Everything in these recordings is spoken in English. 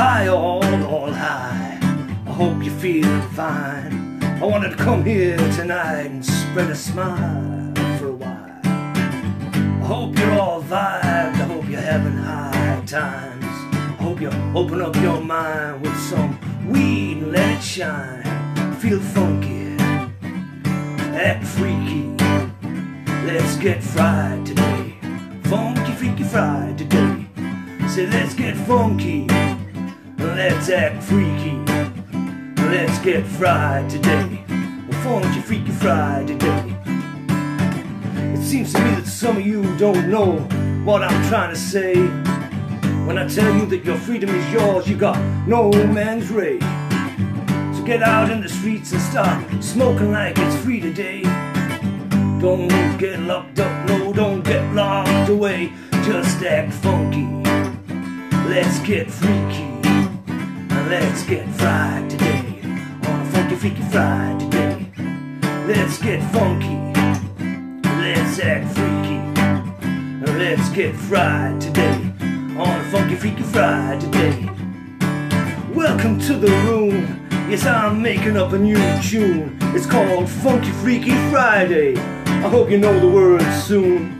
Hi all high, I hope you're feeling fine. I wanted to come here tonight and spread a smile for a while. I hope you're all vibed, I hope you're having high times. I hope you open up your mind with some weed and let it shine. Feel funky, act freaky, let's get fried today. Funky, freaky, fried today. Say let's get funky, let's act freaky, let's get fried today. Funky, freaky, fried today. It seems to me that some of you don't know what I'm trying to say when I tell you that your freedom is yours, you got no man's right. So get out in the streets and start smoking like it's free today. Don't get locked up, no, don't get locked away. Just act funky, let's get freaky, and let's get fried today. On a funky, freaky, fried today. Let's get funky, let's act freaky, and let's get fried today. On a funky, freaky, fried today. Welcome to the room. Yes, I'm making up a new tune. It's called Funky Freaky Friday. I hope you know the words soon.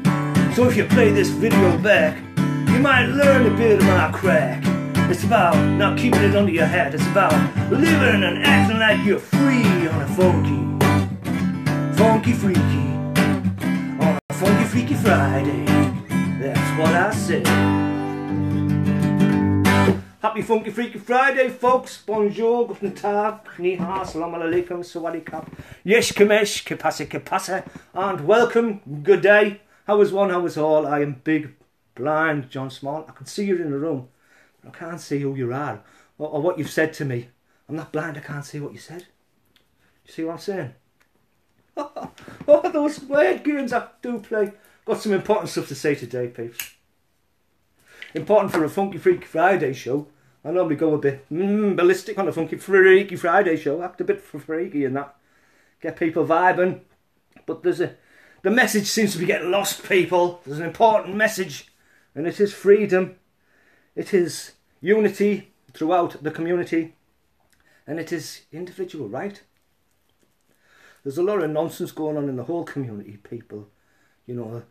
So if you play this video back, you might learn a bit of my crack. It's about not keeping it under your hat. It's about living and acting like you're free on a funky freaky, on a funky freaky Friday. That's what I said. Happy Funky Freaky Friday, folks. Bonjour, guten Tag, ni hao, salam alaikum, sawadee kap, yesh kamesh, kipase, and welcome, good day. How is one, how is all? I am big, blind John Small. I can see you in the room, but I can't see who you are or what you've said to me. I'm not blind, I can't see what you said. You see what I'm saying? Oh, those weird games I do play. Got some important stuff to say today, peeps. Important for a Funky Freaky Friday show. I normally go a bit ballistic on a Funky Freaky Friday show. Act a bit freaky and that. Get people vibing. But the message seems to be getting lost, people. There's an important message. And it is freedom. It is unity throughout the community. And it is individual right. There's a lot of nonsense going on in the whole community, people. You know,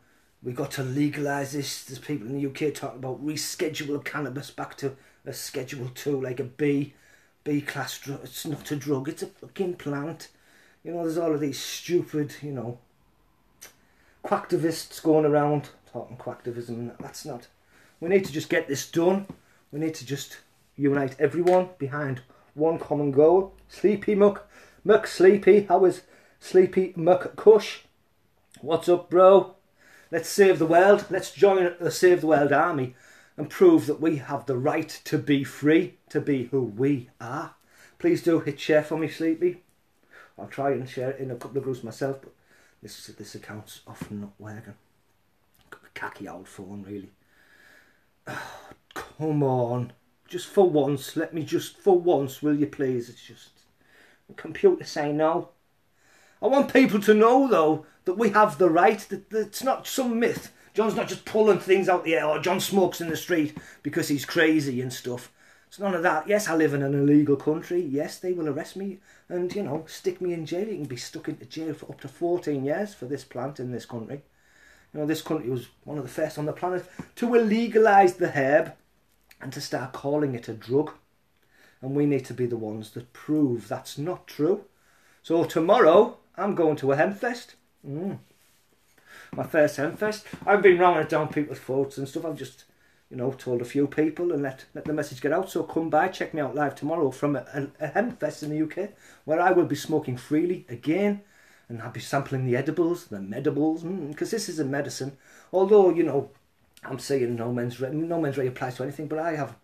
we got to legalise this. There's people in the UK talking about reschedule cannabis back to a Schedule 2, like a B class drug. It's not a drug, it's a fucking plant. You know, there's all of these stupid, you know, quacktivists going around talking quacktivism. That's not. We need to just get this done. We need to just unite everyone behind one common goal. Sleepy Muck Sleepy. How is Sleepy Muck Kush? What's up, bro? Let's save the world. Let's join the Save the World Army and prove that we have the right to be free, to be who we are. Please do hit share for me, Sleepy. I'll try and share it in a couple of groups myself, but this account's often not working. Khaki old phone, really. Oh, come on. Just for once, let me just for once, will you please? It's just the computer saying no. I want people to know, though, that we have the right, that it's not some myth. John's not just pulling things out the air, or John smokes in the street because he's crazy and stuff. It's none of that. Yes, I live in an illegal country. Yes, they will arrest me and, you know, stick me in jail. You can be stuck into jail for up to 14 years for this plant in this country. You know, this country was one of the first on the planet to illegalise the herb and to start calling it a drug. And we need to be the ones that prove that's not true. So tomorrow, I'm going to a Hempfest. My first Hempfest. I've been rounding it down people's throats and stuff. I've just, you know, told a few people and let the message get out. So come by, check me out live tomorrow from a Hempfest in the UK, where I will be smoking freely again. And I'll be sampling the edibles, the medibles, because this is a medicine. Although, you know, I'm saying no men's right applies to anything, but I have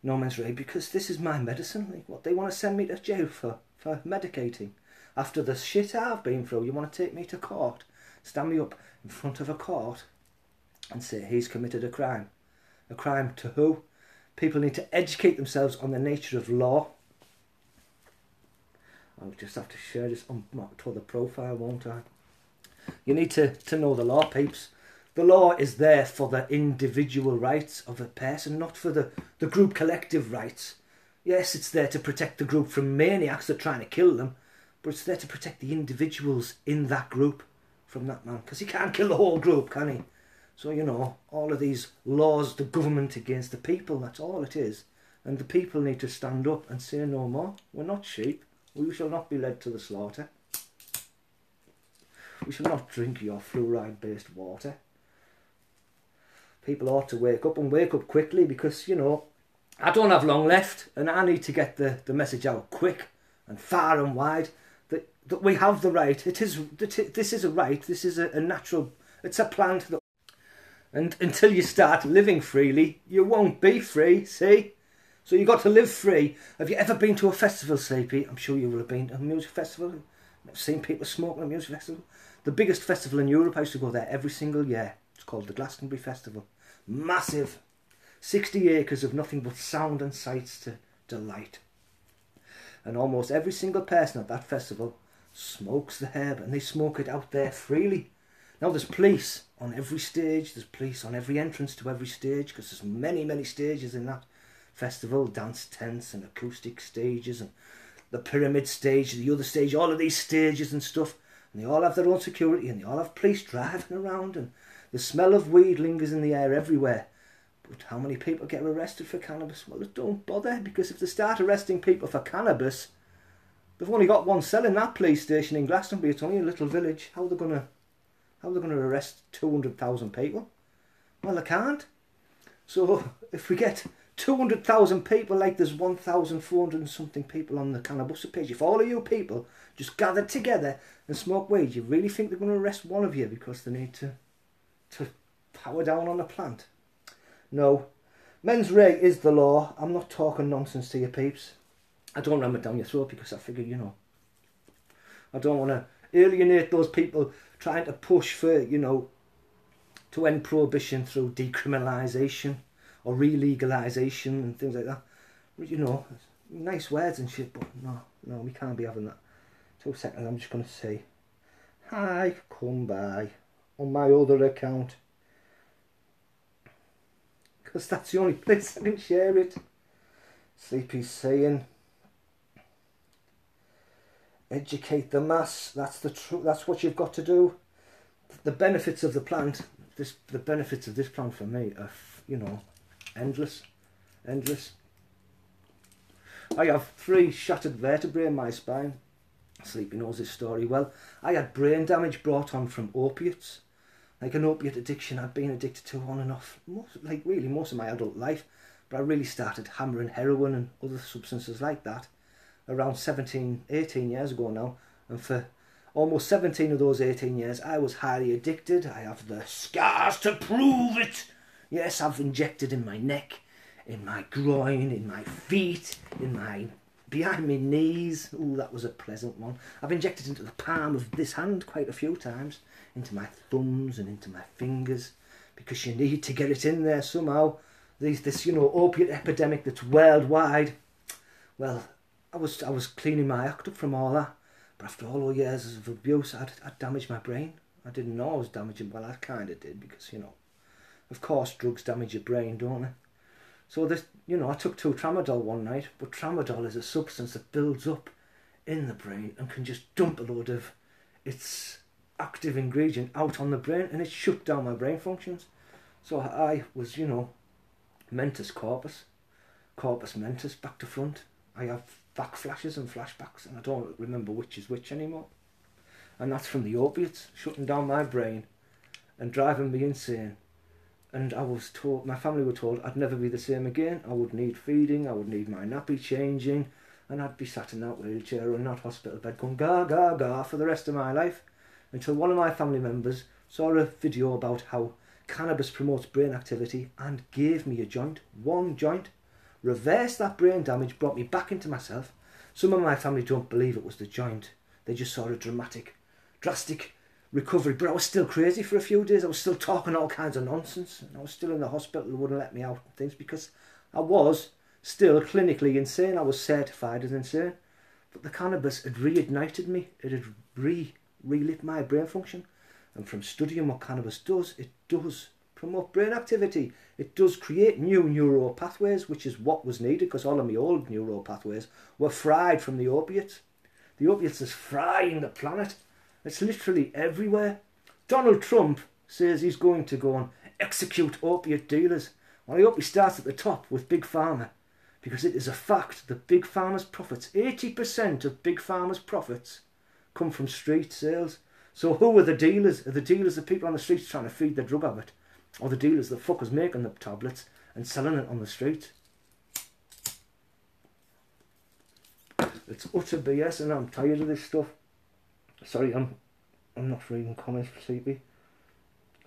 no men's right because this is my medicine. Like, what, they want to send me to jail for medicating. After the shit I've been through, you want to take me to court, stand me up in front of a court and say he's committed a crime. A crime to who? People need to educate themselves on the nature of law. I'll just have to share this on my Twitter profile, won't I? You need to know the law, peeps. The law is there for the individual rights of a person, not for the group collective rights. Yes, it's there to protect the group from maniacs that are trying to kill them, but it's there to protect the individuals in that group from that man, because he can't kill the whole group, can he? So, you know, all of these laws, the government against the people, that's all it is. And the people need to stand up and say no more. We're not sheep. We shall not be led to the slaughter. We shall not drink your fluoride-based water. People ought to wake up, and wake up quickly, because, you know, I don't have long left, and I need to get the message out quick and far and wide that we have the right. This is a right. This is a natural. It's a plant that. And until you start living freely, you won't be free. See, so you got to live free. Have you ever been to a festival, Sleepy? I'm sure you will have been to a music festival. I've seen people smoking at a music festival. The biggest festival in Europe. I used to go there every single year. It's called the Glastonbury Festival. Massive. 60 acres of nothing but sound and sights to delight. And almost every single person at that festival smokes the herb, and they smoke it out there freely. Now there's police on every stage, there's police on every entrance to every stage, because there's many, many stages in that festival, dance tents and acoustic stages and the pyramid stage, the other stage, all of these stages and stuff, and they all have their own security, and they all have police driving around, and the smell of weed lingers in the air everywhere. But how many people get arrested for cannabis? Well, it don't bother, because if they start arresting people for cannabis, they've only got one cell in that police station in Glastonbury. It's only a little village. How are they going to arrest 200,000 people? Well, they can't. So if we get 200,000 people, like there's 1,400 and something people on the cannabis page, if all of you people just gathered together and smoke weed, you really think they're going to arrest one of you because they need to power down on a plant? No. Mens rea is the law. I'm not talking nonsense to you peeps. I don't ram it down your throat, because I figure, you know, I don't want to alienate those people trying to push for, you know, to end prohibition through decriminalisation or re-legalisation and things like that. You know, nice words and shit, but no, we can't be having that. 2 seconds, I'm just going to say, hi, come by on my other account, because that's the only place I can share it. Sleepy's saying, educate the mass. That's the truth. That's what you've got to do. The benefits of the plant, the benefits of this plant for me are, you know, endless. I have 3 shattered vertebrae in my spine. Sleepy knows this story well. I had brain damage brought on from opiates, like an opiate addiction I'd been addicted to on and off, most of my adult life. But I really started hammering heroin and other substances like that around 18 years ago now, and for almost 17 of those 18 years I was highly addicted. I have the scars to prove it. Yes, I've injected in my neck, in my groin, in my feet, behind my knees. Ooh, that was a pleasant one. I've injected into the palm of this hand quite a few times, into my thumbs and into my fingers, because you need to get it in there somehow. This, you know, opiate epidemic that's worldwide. Well, I was cleaning my act up from all that, but after all those years of abuse, I'd damaged my brain. I didn't know I was damaging. Well, I kind of did, because, you know, of course drugs damage your brain, don't they? So this, you know, I took 2 tramadol one night, but tramadol is a substance that builds up in the brain and can just dump a load of its active ingredient out on the brain, and it shut down my brain functions. So I was, you know, mentis corpus mentis, back to front. I have back flashes and flashbacks, and I don't remember which is which anymore. And that's from the opiates shutting down my brain and driving me insane. And I was told, my family were told, I'd never be the same again. I would need feeding, I would need my nappy changing, and I'd be sat in that wheelchair or in that hospital bed going ga ga ga for the rest of my life, until one of my family members saw a video about how cannabis promotes brain activity and gave me a joint, one joint, reversed that brain damage, brought me back into myself. Some of my family don't believe it was the joint. They just saw a drastic recovery, but I was still crazy for a few days. I was still talking all kinds of nonsense, and I was still in the hospital. They wouldn't let me out and things, because I was still clinically insane. I was certified as insane, but the cannabis had reignited me. It had relit my brain function, And from studying what cannabis does, it does promote brain activity. It does create new neural pathways, which is what was needed, because all of my old neural pathways were fried from the opiates. The opiates is frying the planet. It's literally everywhere. Donald Trump says he's going to go and execute opiate dealers. Well, I hope he starts at the top with Big Pharma, because it is a fact that Big Pharma's profits, 80% of Big Pharma's profits come from street sales. So who are the dealers? Are the dealers the people on the streets trying to feed their drug habit? Or the dealers, the fuckers making the tablets and selling it on the street? It's utter BS, and I'm tired of this stuff. Sorry, I'm not reading comments for Sleepy.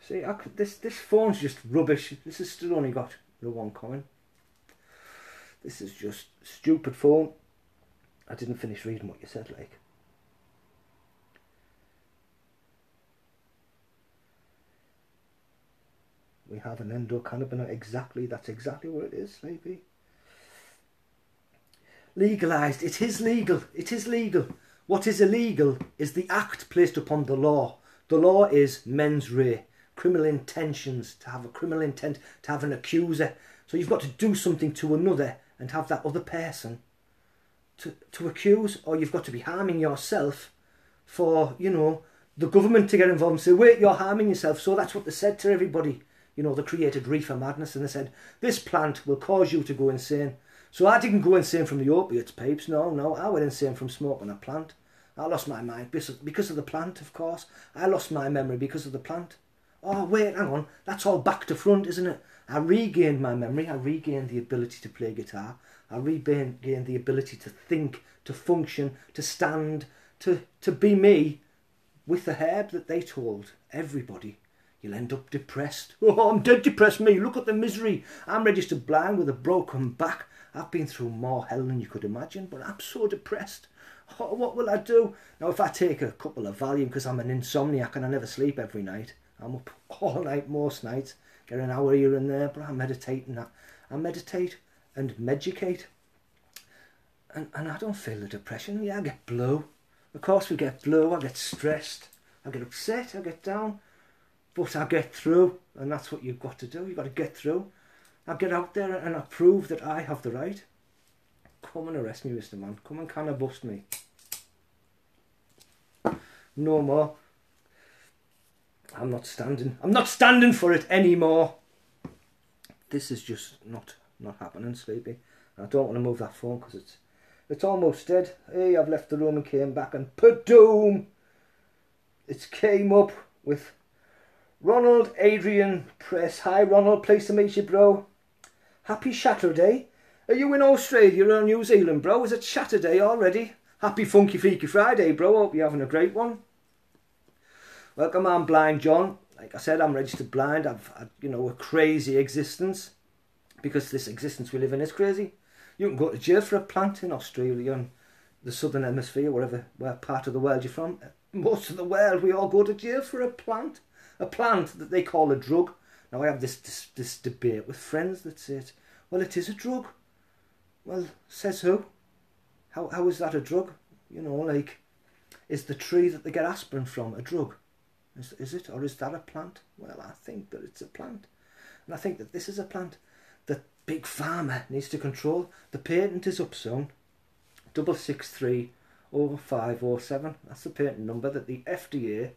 See, this phone's just rubbish. This has still only got the one comment. This is just stupid phone. I didn't finish reading what you said, like. We have an endocannabinoid. Exactly, that's exactly what it is, Sleepy. Legalised. It is legal. It is legal. What is illegal is the act placed upon the law. The law is mens rea. Criminal intentions. To have a criminal intent. To have an accuser. So you've got to do something to another and have that other person to accuse. Or you've got to be harming yourself for, you know, the government to get involved and say, wait, you're harming yourself. So that's what they said to everybody. You know, they created reefer madness, and they said, this plant will cause you to go insane. So I didn't go insane from the opiates, papes. No, I went insane from smoking a plant. I lost my mind because of the plant, of course. I lost my memory because of the plant. Oh, wait, hang on. That's all back to front, isn't it? I regained my memory. I regained the ability to play guitar. I regained the ability to think, to function, to stand, to be me with the herb that they told everybody. You'll end up depressed. Oh, I'm dead depressed, me. Look at the misery. I'm registered blind with a broken back. I've been through more hell than you could imagine, but I'm so depressed. Oh, what will I do? Now, if I take a couple of Valium, because I'm an insomniac and I never sleep every night, I'm up all night most nights, get an hour here and there, but I'm meditating. I meditate and medicate. And I don't feel the depression. Yeah, I get blue. Of course we get blue. I get stressed. I get upset. I get down. But I get through, and that's what you've got to do. You've got to get through. I get out there and I prove that I have the right. Come and arrest me, Mr. Man. Come and kind of bust me. No more. I'm not standing for it anymore. This is just not happening, Sleepy. I don't want to move that phone because it's almost dead. Hey, I've left the room and came back, and padoom! It came up with Ronald Adrian Press. Hi Ronald, pleased to meet you, bro. Happy Saturday. Are you in Australia or New Zealand, bro? Is it Saturday already? Happy Funky Freaky Friday, bro. Hope you're having a great one. Welcome, I'm Blind John. Like I said, I'm registered blind. I've had, you know, a crazy existence, because this existence we live in is crazy. You can go to jail for a plant in Australia and the southern hemisphere, where part of the world you're from. Most of the world, we all go to jail for a plant. A plant that they call a drug. Now I have this debate with friends that say, well, it is a drug. Well, says who? How is that a drug? You know, like, is the tree that they get aspirin from a drug? Is it? Or is that a plant? Well, I think that it's a plant. And I think that this is a plant that Big Pharma needs to control. The patent is up soon. 6630507. That's the patent number that the FDA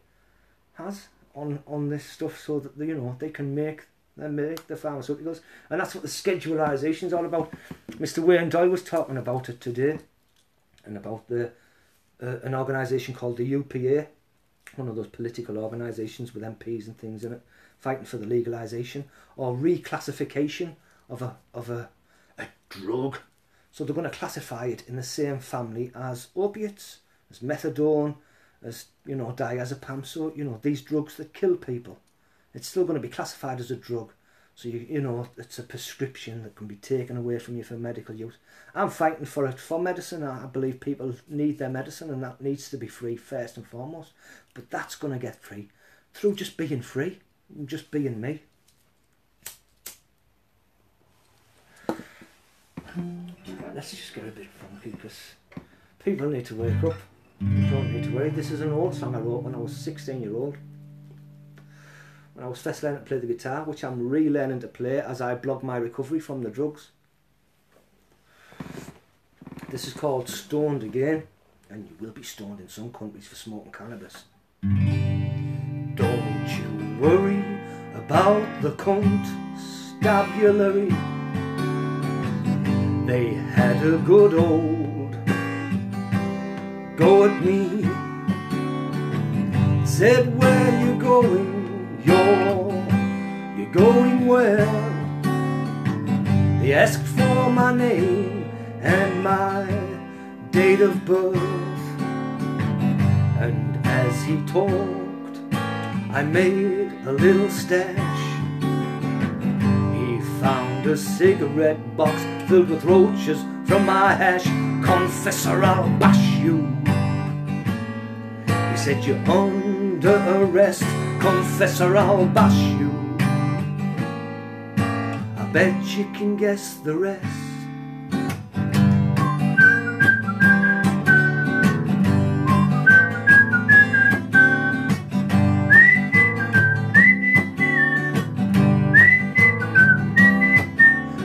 has on this stuff, so that, you know, they can make the pharmaceuticals. And that's what the schedularization is all about. Mr. Wayne Doyle was talking about it today, and about an organisation called the UPA, one of those political organisations with MPs and things in it, fighting for the legalisation or reclassification of a drug. So they're going to classify it in the same family as opiates, as methadone, as, you know, diazepam. So, you know, these drugs that kill people, it's still going to be classified as a drug. So, you know, it's a prescription that can be taken away from you for medical use. I'm fighting for it for medicine. I believe people need their medicine, and that needs to be free first and foremost. But that's going to get free through just being free, just being me. Let's just get a bit funky, because people need to wake up. You don't need to worry. This is an old song I wrote when I was 16-year-old. when I was first learning to play the guitar, which I'm relearning to play as I blog my recovery from the drugs. This is called Stoned Again, and you will be stoned in some countries for smoking cannabis. Don't you worry about the constabulary. They had a good old go at me. Said, where you going? You're going well. They asked for my name and my date of birth, and as he talked I made a little stash. He found a cigarette box filled with roaches from my hash. Confessor, I'll bash you. He said, you're under arrest. Confessor, I'll bash you. I bet you can guess the rest.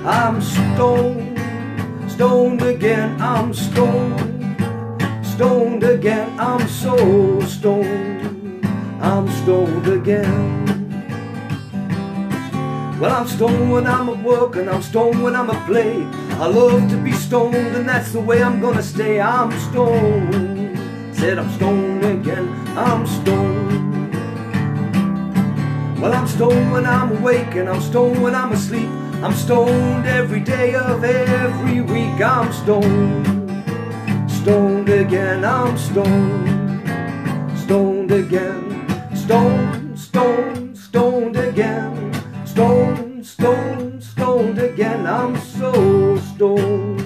I'm stoned, stoned again, I'm stoned, stoned again, I'm so stoned, I'm stoned again. Well, I'm stoned when I'm at work and I'm stoned when I'm at play. I love to be stoned and that's the way I'm gonna stay. I'm stoned, said I'm stoned again, I'm stoned. Well, I'm stoned when I'm awake and I'm stoned when I'm asleep. I'm stoned every day of every week. I'm stoned, stoned again, I'm stoned, stoned again, stoned, stoned, stoned again, stoned, stoned, stoned again. I'm so stoned,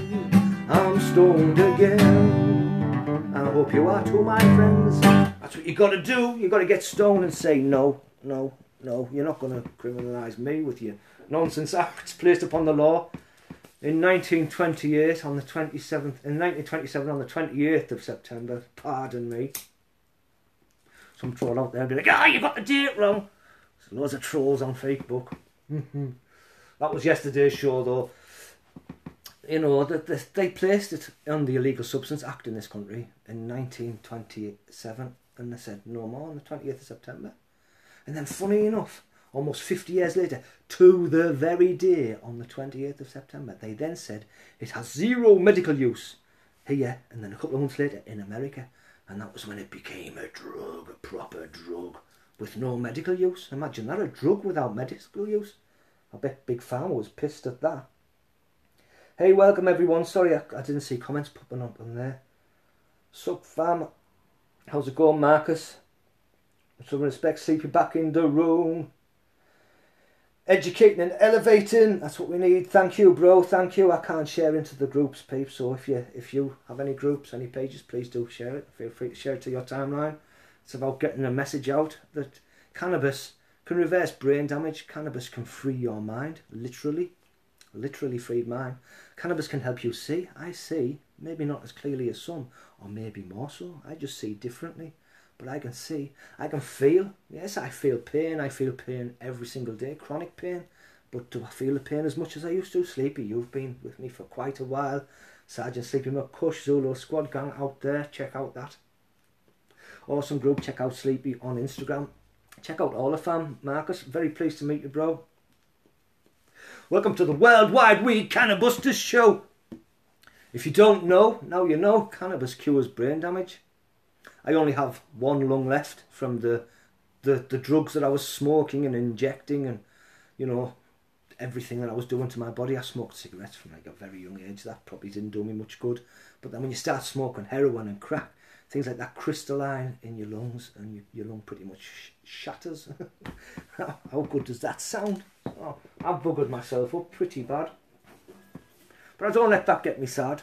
I'm stoned again. I hope you are too, my friends. That's what you got to do. You got to get stoned and say no, no, no. You're not going to criminalise me with your nonsense acts placed upon the law. In 1928 on the 27th, in 1927 on the 28th of September, pardon me. Some troll out there will be like, ah, you got the date wrong. There's loads of trolls on Facebook. That was yesterday's show though. You know, they placed it on the Illegal Substance Act in this country in 1927, and they said no more on the 20th of September. And then funny enough, almost 50 years later, to the very day on the 28th of September, they then said it has zero medical use here, and then a couple of months later in America, and that was when it became a drug, a proper drug, with no medical use. Imagine that, a drug without medical use. I bet Big Pharma was pissed at that. Hey, welcome everyone. Sorry I didn't see comments popping up on there. Sup fam, how's it going, Marcus? With some respect, Sleepy back in the room. Educating and elevating, that's what we need. Thank you, bro, thank you. I can't share into the groups, peeps, so if you have any groups, any pages, please do share it. Feel free to share it to your timeline. It's about getting a message out that cannabis can reverse brain damage. Cannabis can free your mind, literally freed mind. Cannabis can help you see. I see, maybe not as clearly as some, or maybe more so. I just see differently. But I can see, I can feel. Yes, I feel pain. I feel pain every single day, chronic pain. But do I feel the pain as much as I used to? Sleepy, you've been with me for quite a while. Sergeant Sleepy McCush, Zulu Squad Gang out there, check out that. Awesome group, check out Sleepy on Instagram. Check out all the fam. Marcus, very pleased to meet you, bro. Welcome to the Worldwide Weed Cannabusters show. If you don't know, now you know, cannabis cures brain damage. I only have one lung left from the drugs that I was smoking and injecting, and you know, everything that I was doing to my body. I smoked cigarettes from like a very young age. That probably didn't do me much good. But then when you start smoking heroin and crack, things like that crystalline in your lungs, and your lung pretty much shatters. How good does that sound? Oh, I've buggered myself up pretty bad. But I don't let that get me sad.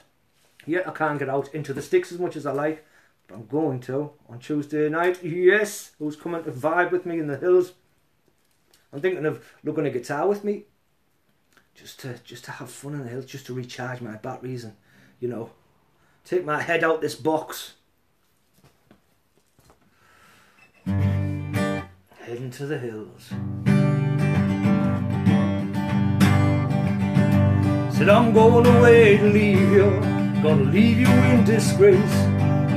Yet I can't get out into the sticks as much as I like. But I'm going to on Tuesday night. Yes, who's coming to vibe with me in the hills? I'm thinking of looking a guitar with me. Just to have fun in the hills, just to recharge my batteries and, you know, take my head out this box. heading to the hills. Said I'm going away to leave you, gonna leave you in disgrace.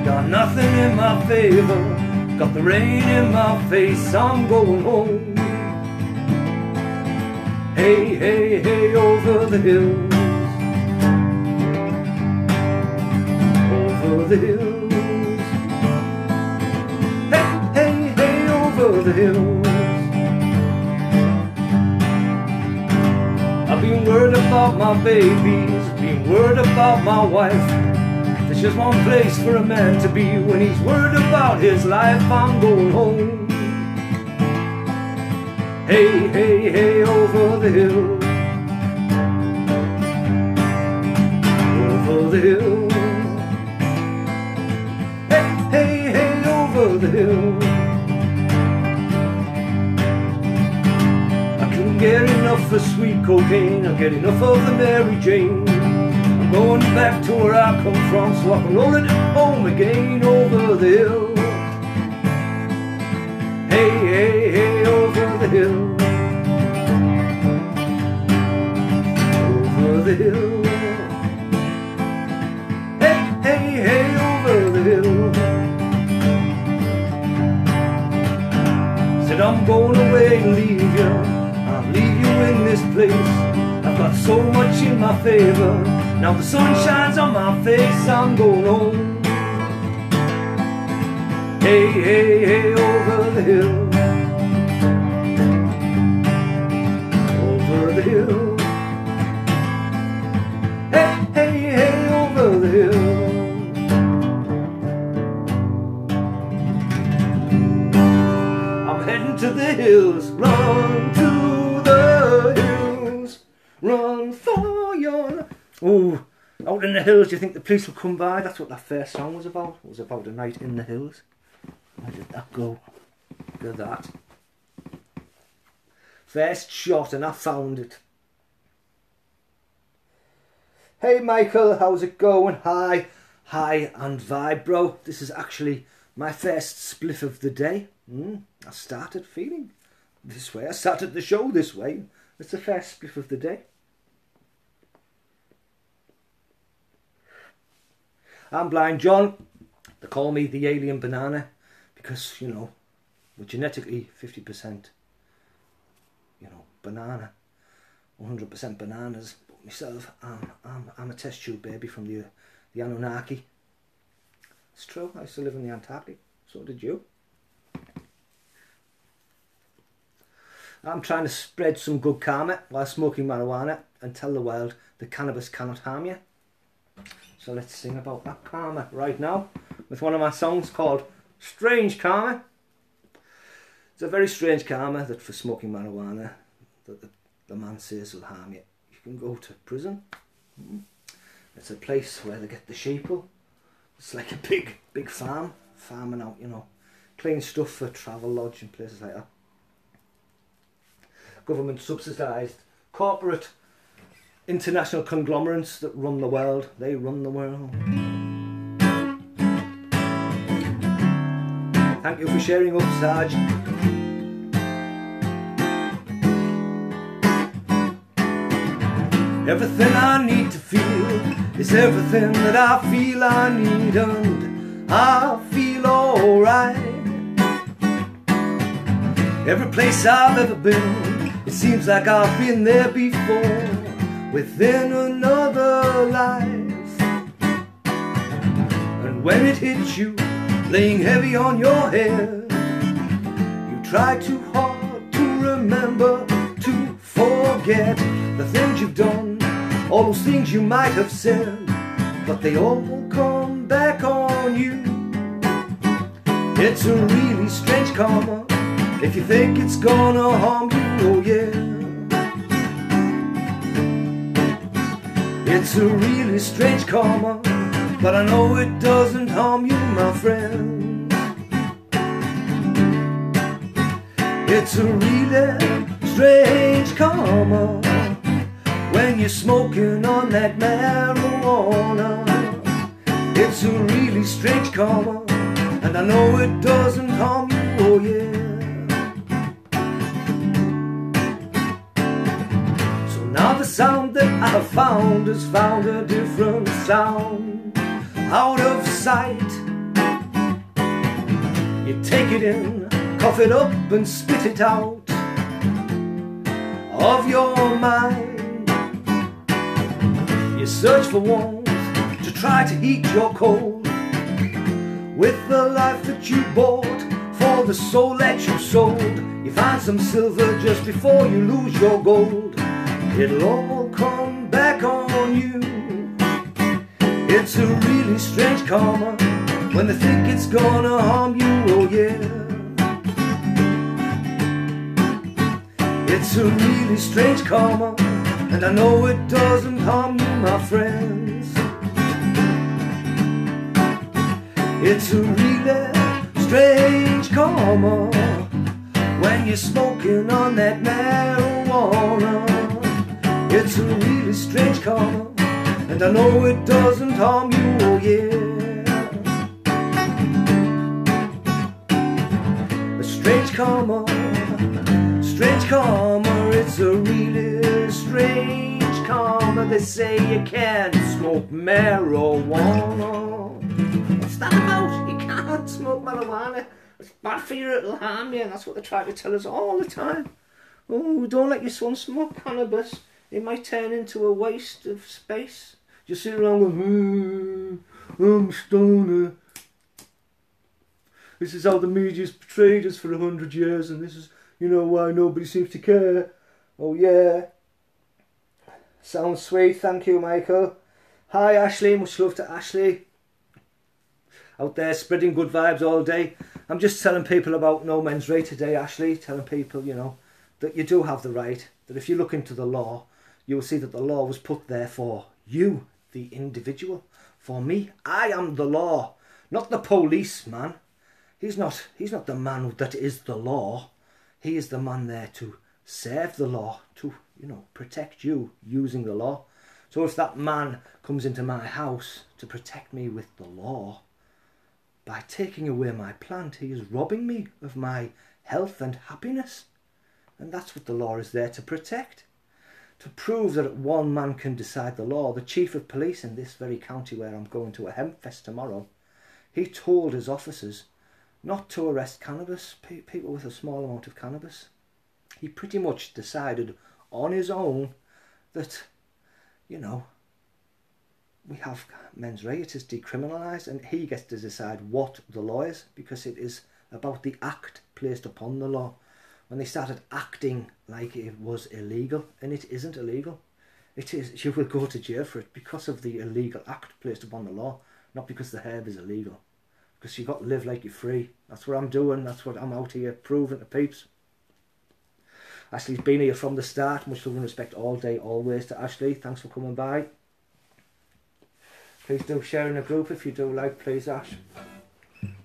Got nothing in my favor, got the rain in my face. I'm going home. Hey, hey, hey, over the hills, over the hills. Hey, hey, hey, over the hills. I've been worried about my babies, been worried about my wife. There's just one place for a man to be when he's worried about his life. I'm going home. Hey, hey, hey, over the hill, over the hill. Hey, hey, hey, over the hill. I couldn't get enough of sweet cocaine, I'll get enough of the Mary Jane. I'm going back to where I come from so I can roll it home again. Over the hill. Hey, hey, hey, over the hill, over the hill. Hey, hey, hey, over the hill. Said I'm going away to leave you, I'll leave you in this place. I've got so much in my favor, now the sun shines on my face. I'm going home. Hey, hey, hey, over the hill, over the hill. Hey, hey, hey, over the hill. I'm heading to the hills, run to the hills, run for your... Oh, out in the hills, do you think the police will come by? That's what that first song was about. It was about a night in the hills. Where did that go? Look at that. First shot and I found it. Hey Michael, how's it going? Hi, hi and vibe, bro. This is actually my first spliff of the day. I started feeling this way. I started the show this way. It's the first spliff of the day. I'm Blind John. They call me the alien banana. Because, you know, we're genetically 50%, you know, banana, 100% bananas. But myself, I'm a test tube baby from the Anunnaki. It's true, I used to live in the Antarctic, so did you. I'm trying to spread some good karma while smoking marijuana and tell the world that cannabis cannot harm you. So let's sing about that karma right now with one of my songs called Strange Karma. It's a very strange karma that for smoking marijuana that the man says will harm you. You can go to prison. It's a place where they get the sheeple. It's like a big farm, farming out, you know, clean stuff for travel lodge and places like that. Government subsidised corporate international conglomerates that run the world. They run the world. Thank you for sharing up, Sarge. Everything I need to feel is everything that I feel I need, and I feel alright. Every place I've ever been, it seems like I've been there before, within another life. And when it hits you, laying heavy on your head, you try too hard to remember, to forget the things you've done, all those things you might have said, but they all come back on you. It's a really strange karma if you think it's gonna harm you, oh yeah. It's a really strange karma, but I know it doesn't harm you, my friend. It's a really strange karma when you're smoking on that marijuana. It's a really strange karma, and I know it doesn't harm you, oh yeah. sound that I found has found a different sound. Out of sight, you take it in, cough it up and spit it out of your mind. You search for warmth to try to heat your cold with the life that you bought for the soul that you sold. You find some silver just before you lose your gold. It'll all come back on you. It's a really strange karma when they think it's gonna harm you, oh yeah. It's a really strange karma, and I know it doesn't harm you, my friends. It's a really strange karma when you're smoking on that marijuana. It's a really strange karma, and I know it doesn't harm you, oh yeah. A strange karma, it's a really strange karma. They say you can't smoke marijuana. What's that about? You can't smoke marijuana. It's bad for you, it'll harm you. And that's what they try to tell us all the time. Oh, don't let your son smoke cannabis. It might turn into a waste of space. Just sit around with, I'm stoner. This is how the media's portrayed us for 100 years, and this is, you know, why nobody seems to care. Oh yeah. Sounds sweet, thank you, Michael. Hi Ashley, much love to Ashley. Out there spreading good vibes all day. I'm just telling people about No Men's Right today, Ashley. Telling people, you know, that you do have the right. That if you look into the law, you will see that the law was put there for you, the individual. For me, I am the law, not the policeman. He's not the man that is the law. He is the man there to serve the law, to, you know, protect you using the law. So if that man comes into my house to protect me with the law, by taking away my plant, he is robbing me of my health and happiness. And that's what the law is there to protect. To prove that one man can decide the law, the chief of police in this very county where I'm going to a Hempfest tomorrow, he told his officers not to arrest cannabis, people with a small amount of cannabis. He pretty much decided on his own that, you know, we have men's right, it is decriminalised, and he gets to decide what the law is, because it is about the act placed upon the law. When they started acting like it was illegal, and it isn't illegal. It is, you will go to jail for it because of the illegal act placed upon the law, not because the herb is illegal. Because you've got to live like you're free. That's what I'm doing, that's what I'm out here proving to peeps. Ashley's been here from the start. Much love and respect all day, always to Ashley. Thanks for coming by. Please do share in the group if you do like, please, Ash.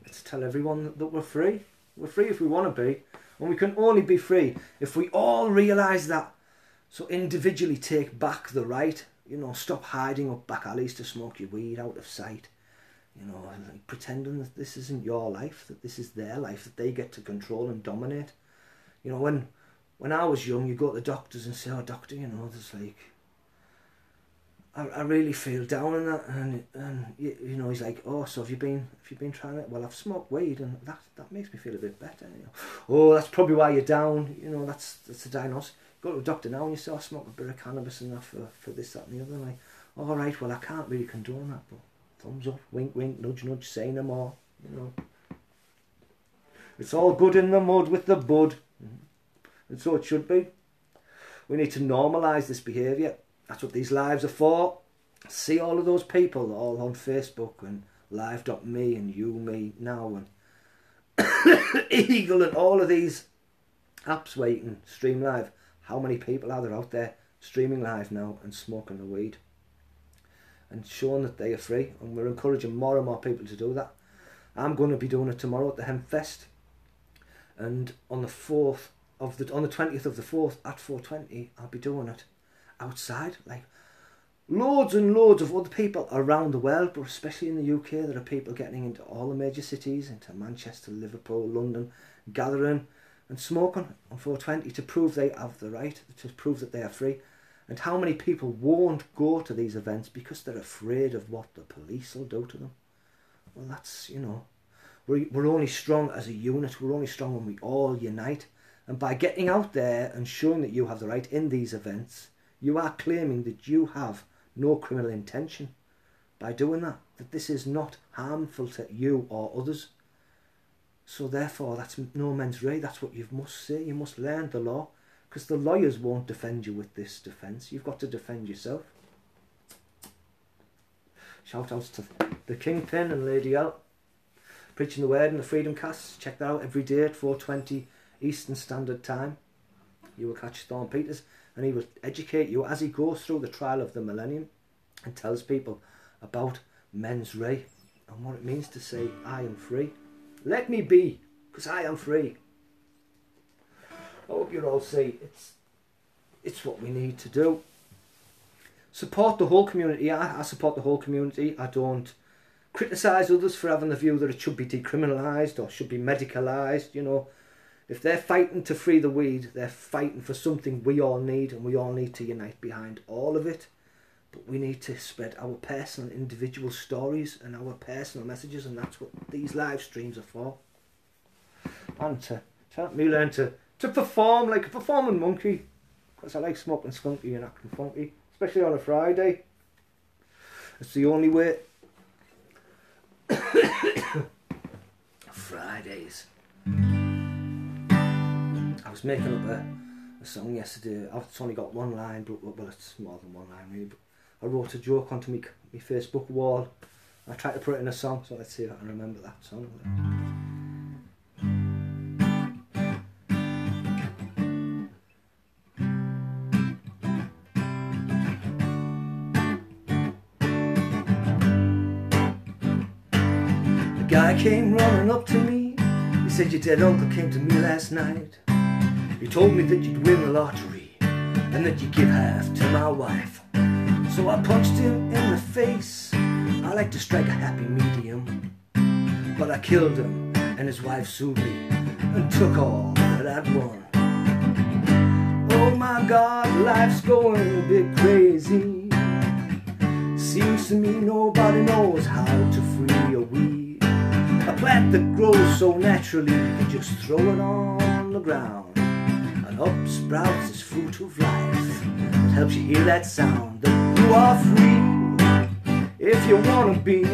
Let's tell everyone that we're free. We're free if we want to be. And we can only be free if we all realise that. So individually take back the right. You know, stop hiding up back alleys to smoke your weed out of sight. You know, like pretending that this isn't your life, that this is their life, that they get to control and dominate. You know, when I was young, you go to the doctors and say, oh, doctor, you know, there's like, I really feel down in that, and you know, he's like, oh, so have you been trying it? Well, I've smoked weed, and that makes me feel a bit better. You know, oh, that's probably why you're down. You know, that's the diagnosis. Go to a doctor now, and you say, I smoke a bit of cannabis and that for this, that, and the other. And like, all right, well, I can't really condone that, but thumbs up, wink, wink, nudge, nudge, say no more. You know, it's all good in the mud with the bud, and so it should be. We need to normalise this behaviour. That's what these lives are for. See all of those people all on Facebook and live.me and me now and Eagle and all of these apps where you can stream live. How many people are there out there streaming live now and smoking the weed and showing that they are free? And we're encouraging more and more people to do that. I'm going to be doing it tomorrow at the Hempfest, and on the 20th of the 4th at 4:20 I'll be doing it outside. Like, loads and loads of other people around the world, but especially in the UK, there are people getting into all the major cities, into Manchester, Liverpool, London, gathering and smoking on 4:20 to prove they have the right, to prove that they are free. And how many people won't go to these events because they're afraid of what the police will do to them? Well, that's, you know, we're only strong as a unit. We're only strong when we all unite. And by getting out there and showing that you have the right in these events, you are claiming that you have no criminal intention. By doing that, that this is not harmful to you or others. So therefore, that's no mens rea. That's what you must say. You must learn the law. Because the lawyers won't defend you with this defence. You've got to defend yourself. Shout outs to the Kingpin and Lady L. Preaching the Word in the Freedom Cast. Check that out every day at 4:20 Eastern Standard Time. You will catch Storm Peters and he will educate you as he goes through the trial of the millennium and tells people about mens rea and what it means to say, I am free. Let me be, because I am free. I hope you all see it's what we need to do. Support the whole community. I support the whole community. I don't criticise others for having the view that it should be decriminalised or should be medicalised. You know, if they're fighting to free the weed, they're fighting for something we all need, and we all need to unite behind all of it. But we need to spread our personal, individual stories and our personal messages, and that's what these live streams are for. And to help me learn to perform like a performing monkey, because I like smoking skunky and acting funky, especially on a Friday. It's the only way. Fridays. I was making up a song yesterday. It's only got one line, but well, it's more than one line really. But I wrote a joke onto my Facebook wall. I tried to put it in a song, so let's see if I can remember that song. A guy came running up to me. He said, your dead uncle came to me last night. He told me that you'd win the lottery and that you'd give half to my wife. So I punched him in the face. I like to strike a happy medium. But I killed him and his wife sued me and took all that I'd won. Oh my God, life's going a bit crazy. Seems to me nobody knows how to free a weed. A plant that grows so naturally, you just throw it on the ground and up sprouts this fruit of life. It helps you hear that sound that you are free if you want to be.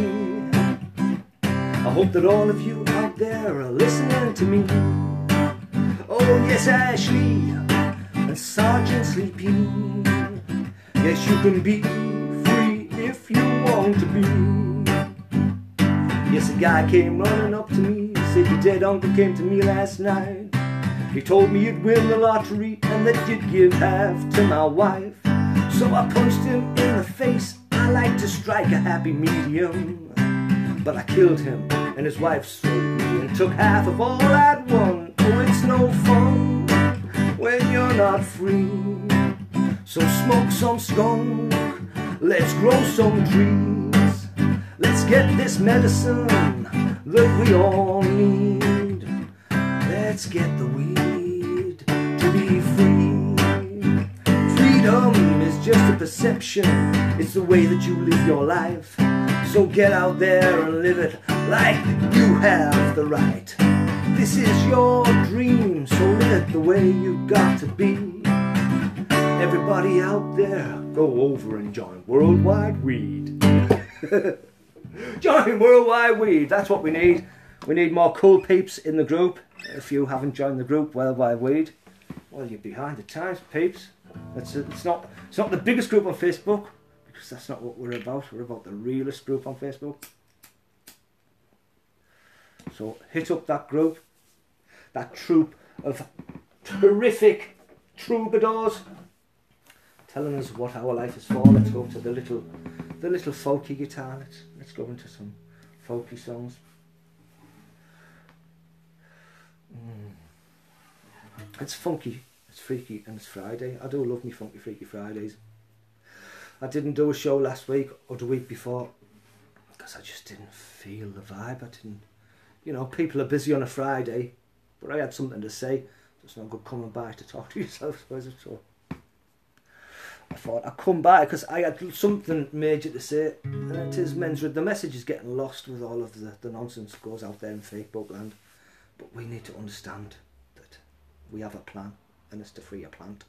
I hope that all of you out there are listening to me. Oh yes, Ashley and Sergeant Sleepy. Yes, you can be free if you want to be. Yes, a guy came running up to me. He said, your dead uncle came to me last night. He told me you'd win the lottery and that you'd give half to my wife. So I punched him in the face. I like to strike a happy medium. But I killed him and his wife sold me and took half of all I'd won. Oh, it's no fun when you're not free. So smoke some skunk, let's grow some trees. Let's get this medicine that we all need. Let's get the weed to be free. Freedom is just a perception. It's the way that you live your life. So get out there and live it like you have the right. This is your dream, so live it the way you got to be. Everybody out there, go over and join Worldwide Weed. Join Worldwide Weed, that's what we need. We need more cool peeps in the group. If you haven't joined the group Worldwide Weed, well, you're behind the times, peeps. It's not the biggest group on Facebook, because that's not what we're about. We're about the realest group on Facebook. So hit up that group, that troop of terrific troubadours, telling us what our life is for. Let's go to the little folky guitar. Let's go into some folky songs. It's funky, it's freaky, and it's Friday. I do love me funky, freaky Fridays. I didn't do a show last week or the week before because I just didn't feel the vibe. I didn't, you know, people are busy on a Friday, but I had something to say. It's no good coming by to talk to yourself, so I thought I'd come by because I had something major to say, and it is men's red. The message is getting lost with all of the nonsense that goes out there in Facebook land. But we need to understand that we have a plan, and it's to free a plant.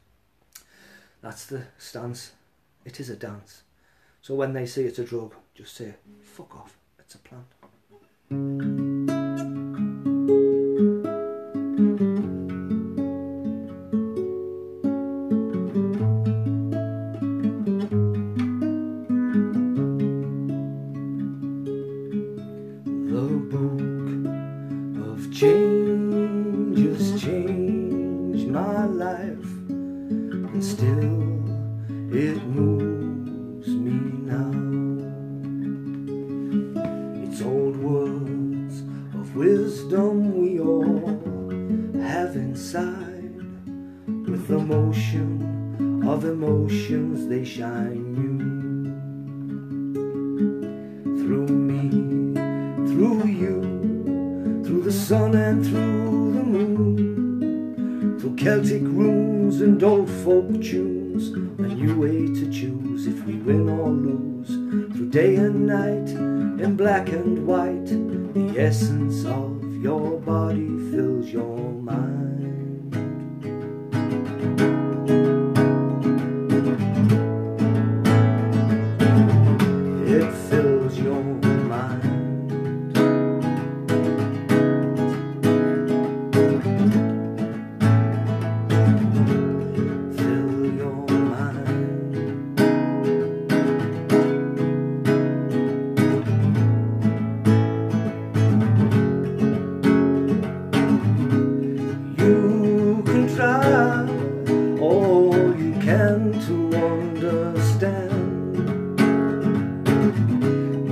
That's the stance. It is a dance. So when they say it's a drug, just say, fuck off, it's a plant. The book of changes changed my life, and still it moves me now. It's old words of wisdom we all have inside, with the motion of emotions they shine new. Through me, through you, through the sun and through the moon, through Celtic runes and old folk tunes, a new way to choose if we win or lose. Through day and night, in black and white, the essence of your body fills your mind. It fills your mind.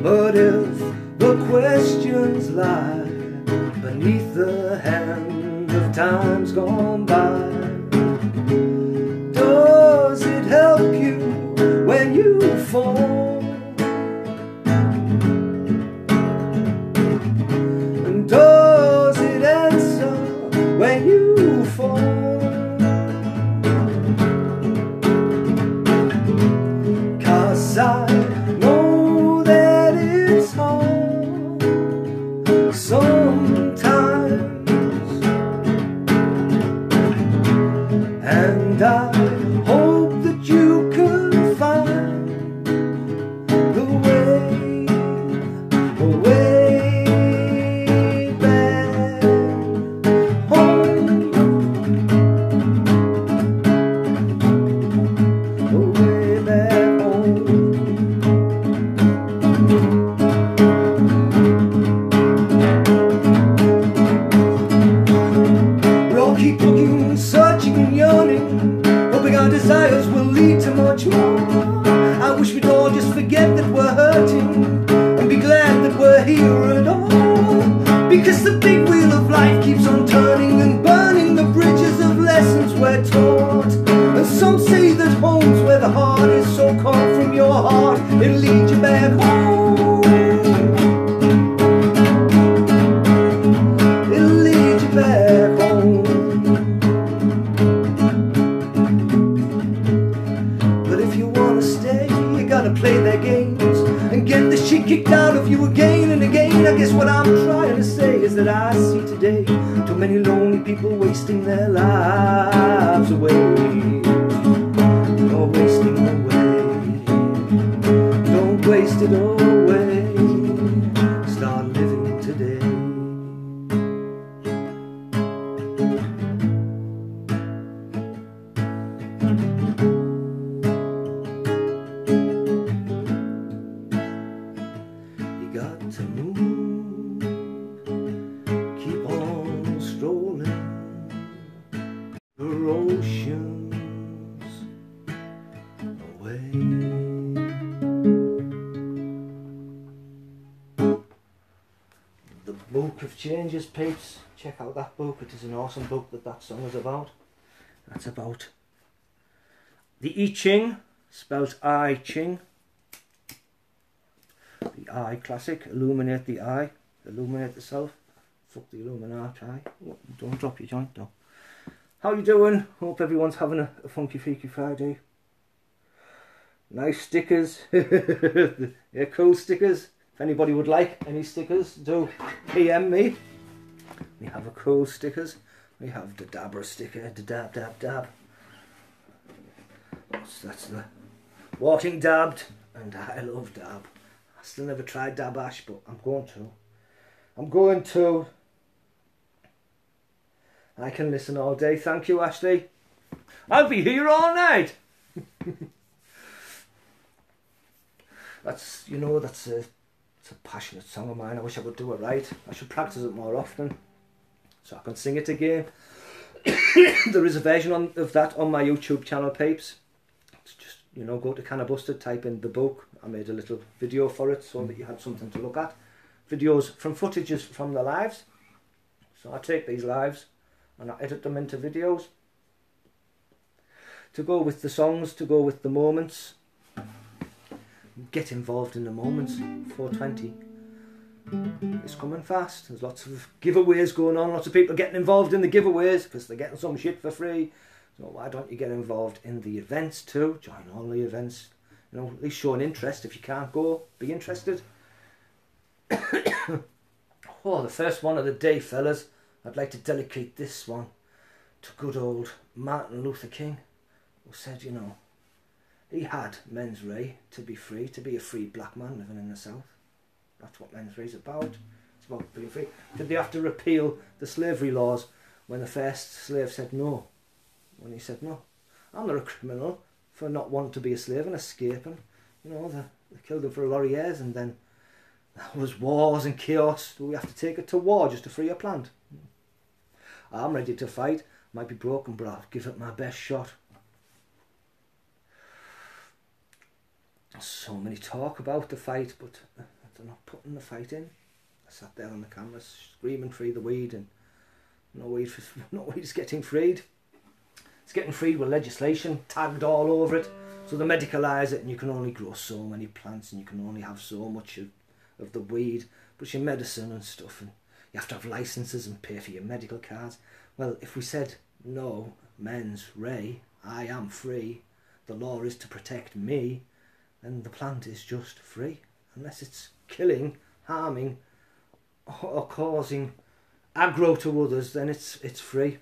But if the questions lie beneath the hand of times gone by, does it help you when you fall? And does it answer when you fall? Cause I know that it's hard sometimes, and I hope that you can find the way back home, the way back home. We all keep looking, searching and yearning, hoping our desires will lead to much more. I wish we'd all just forget that we're hurting and be glad that we're here at all, because the big wheel of life keeps on turning and burning the bridges of lessons we're taught. And some say that home's where the heart is, so come from your heart and lead you back home. It'll lead you back home. But if you wanna stay, you gotta play their games and get the shit kicked out of you again and again. I guess what I'm trying to say is that I see today too many lonely people wasting their lives away. You're wasting away. Don't waste it away. Start living today. You got to move, keep on strolling the oceans away. The Book of Changes, peeps. Check out that book. It is an awesome book that song is about. That's about the I Ching, spelled I Ching. The I classic, illuminate the I, illuminate the self. Fuck the Illuminati. Oh, don't drop your joint though. How you doing? Hope everyone's having a funky freaky Friday. Nice stickers. Yeah, cool stickers. If anybody would like any stickers, do PM me. We have a cool stickers. We have the Dabra sticker, the dab dab dab. That's the Walking Dabbed, and I love dab. I still never tried Dab Ash, but I'm going to. I'm going to. I can listen all day. Thank you, Ashley. I'll be here all night. That's, you know, it's a passionate song of mine. I wish I could do it right. I should practice it more often so I can sing it again. There is a version of that on my YouTube channel, peeps. It's just, you know, go to Can of Bustard, type in the book. I made a little video for it so that you had something to look at. Videos from footages from the lives. So I take these lives and I edit them into videos to go with the songs, to go with the moments. Get involved in the moments. 420 it's coming fast. There's lots of giveaways going on, lots of people getting involved in the giveaways because they're getting some shit for free. So why don't you get involved in the events too? Join all the events, you know, at least show an interest. If you can't go, be interested. Oh, the first one of the day, fellas. I'd like to dedicate this one to good old Martin Luther King, who said, you know, he had mens rea to be free, to be a free black man living in the South. That's what mens rea is about. It's about being free. Did they have to repeal the slavery laws when the first slave said no? When he said, no, I'm not a criminal for not wanting to be a slave and escaping. You know, they killed him for a lot of years, and then there was wars and chaos. Do we have to take it to war just to free a plant? I'm ready to fight. Might be broken, but I'll give it my best shot. So many talk about the fight, but they're not putting the fight in. I sat there on the camera screaming free the weed, and no weed is getting freed. It's getting freed with legislation tagged all over it. So they medicalise it, and you can only grow so many plants, and you can only have so much of the weed. But your medicine and stuff, and you have to have licences and pay for your medical cards. Well, if we said, no, mens rea, I am free, the law is to protect me, then the plant is just free. Unless it's killing, harming, or causing aggro to others, then it's free.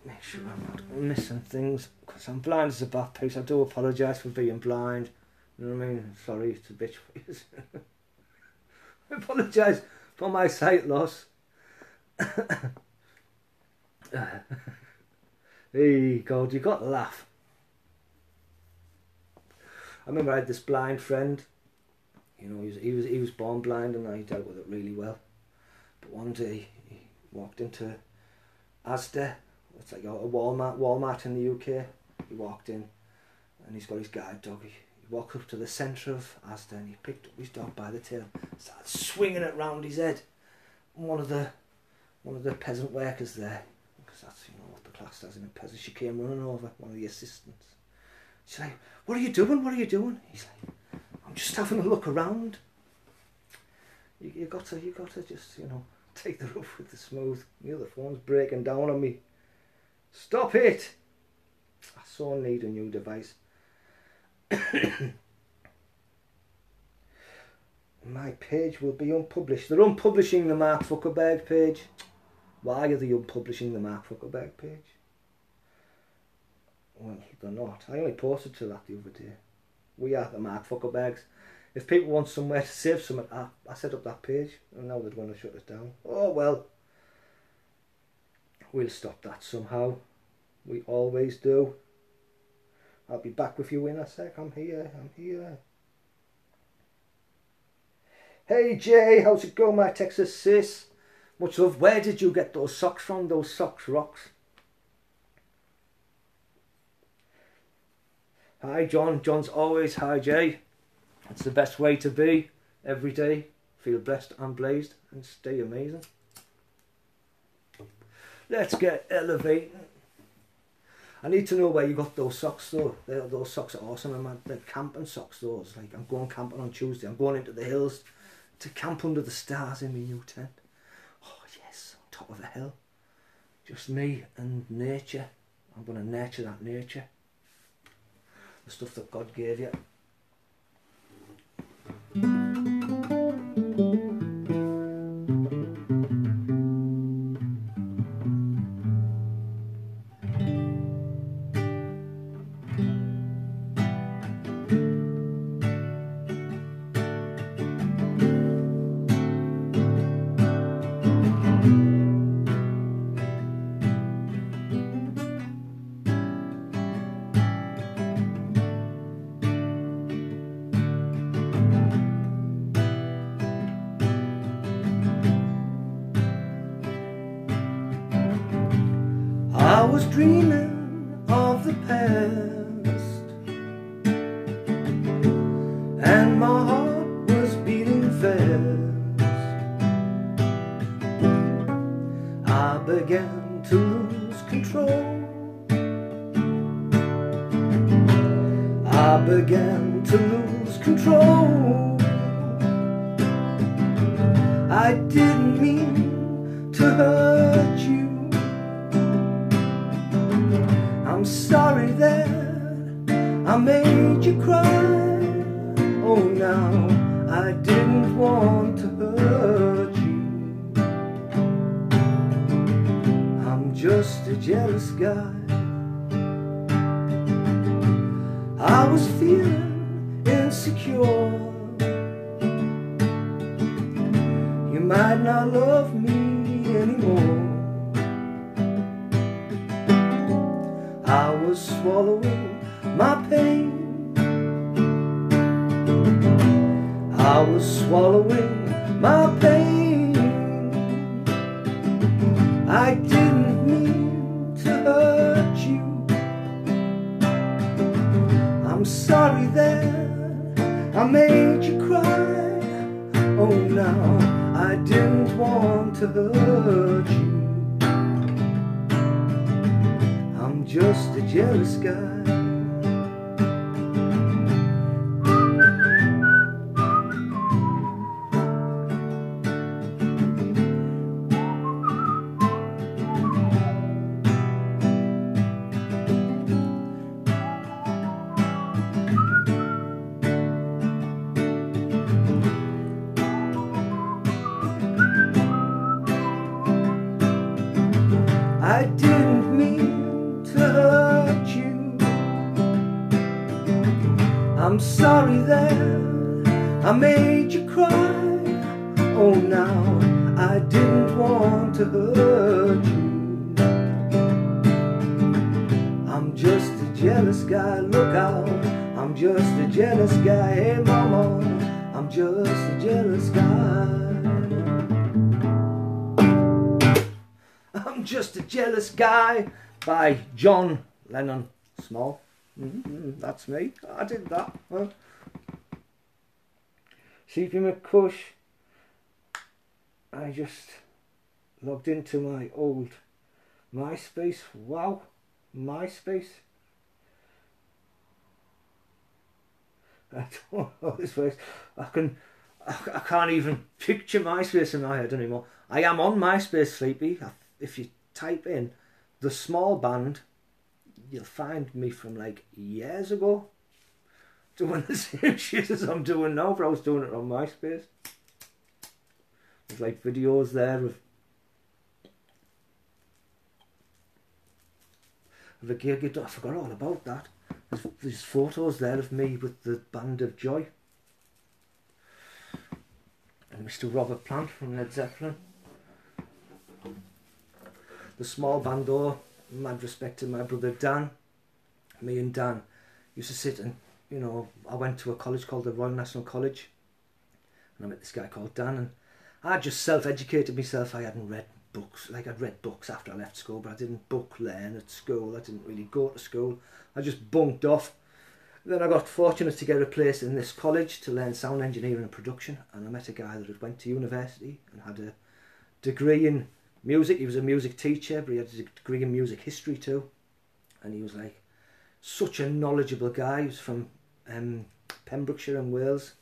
Make sure I'm not missing things, because I'm blind as a bat piece. I do apologise for being blind. You know what I mean? Sorry, it's a bitch face. I apologise for my sight loss. Hey God, you got to laugh. I remember I had this blind friend. You know, he was born blind, and I dealt with it really well. But one day he walked into Asda. It's like a Walmart in the UK. He walked in, and he's got his guide dog. He walked up to the centre of Asda, and he picked up his dog by the tail, started swinging it round his head. And one of the peasant workers there, because that's, you know, what the class does in a peasant, she came running over, one of the assistants. She's like, what are you doing? What are you doing? He's like, I'm just having a look around. You got to just, you know, take the rough with the smooth. The other phone's breaking down on me. Stop it! I so need a new device. My page will be unpublished. They're unpublishing the Mark Zuckerberg page. Why are they unpublishing the Mark Zuckerberg page? Well, they're not. I only posted to that the other day. We are the Mark Zuckerbergs. If people want somewhere to save something, I set up that page, and now they're going to shut it down. Oh well. We'll stop that somehow. We always do. I'll be back with you in a sec. I'm here. Hey Jay, how's it going, my Texas sis? Much love. Where did you get those socks from? Those socks rocks. Hi John. John's always hi Jay. It's the best way to be. Every day. Feel blessed and blazed and stay amazing. Let's get elevating. I need to know where you got those socks though. Those socks are awesome. They're camping socks those. Like, I'm going camping on Tuesday. I'm going into the hills to camp under the stars in my new tent. Oh yes, on top of a hill. Just me and nature. I'm going to nurture that nature. the stuff that God gave you. I was dreaming of the past, and my heart was beating fast. I began to lose control. I began to lose control. I didn't mean to hurt you. I'm sorry that I made you cry. Oh, now I didn't want to hurt you. I'm just a jealous guy. I was feeling insecure. You might not love me anymore. I was swallowing my pain. I was swallowing my pain. I didn't mean to hurt you. I'm sorry that I made you cry. Oh, now I didn't want to hurt you. I'm just a jealous guy. I didn't mean to hurt you. I'm sorry that I made you cry. Oh, now I didn't want to hurt you. I'm just a jealous guy, look out. I'm just a jealous guy, hey mama. I'm just a jealous guy. I'm just a jealous guy by John Lennon Small. That's me. I did that. Huh? Sleepy McCush. I just logged into my old MySpace. Wow, MySpace. I don't know this place. I can't even picture MySpace in my head anymore. I am on MySpace, Sleepy. If you type in The Small Band, you'll find me from like years ago doing the same shit as I'm doing now, but I was doing it on MySpace. There's like videos there of a gig. I forgot all about that. There's photos there of me with the Band of Joy and Mr. Robert Plant from Led Zeppelin. The Small Band though, mad respect to my brother Dan. Me and Dan used to sit and, you know, I went to a college called the Royal National College and I met this guy called Dan, and I just self-educated myself. I hadn't read books, like I'd read books after I left school, but I didn't book learn at school. I didn't really go to school. I just bunked off. Then I got fortunate to get a place in this college to learn sound engineering and production, and I met a guy that had went to university and had a degree in music. He was a music teacher, but he had a degree in music history too. And he was like such a knowledgeable guy. He was from Pembrokeshire in Wales.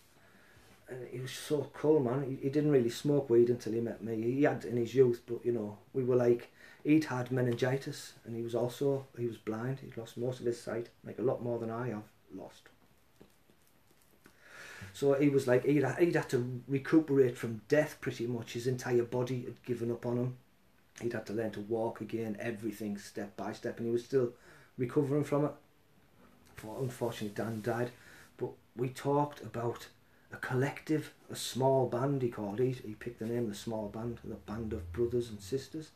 And he was so cool, man. He didn't really smoke weed until he met me. He had in his youth, but you know, we were like, he'd had meningitis, and he was blind. He'd lost most of his sight, like a lot more than I have lost. So he was like, he'd had to recuperate from death pretty much. His entire body had given up on him. He'd had to learn to walk again, everything step by step, and he was still recovering from it. Unfortunately, Dan died. But we talked about a collective, a small band, he called it. He picked the name, the small band, the band of brothers and sisters.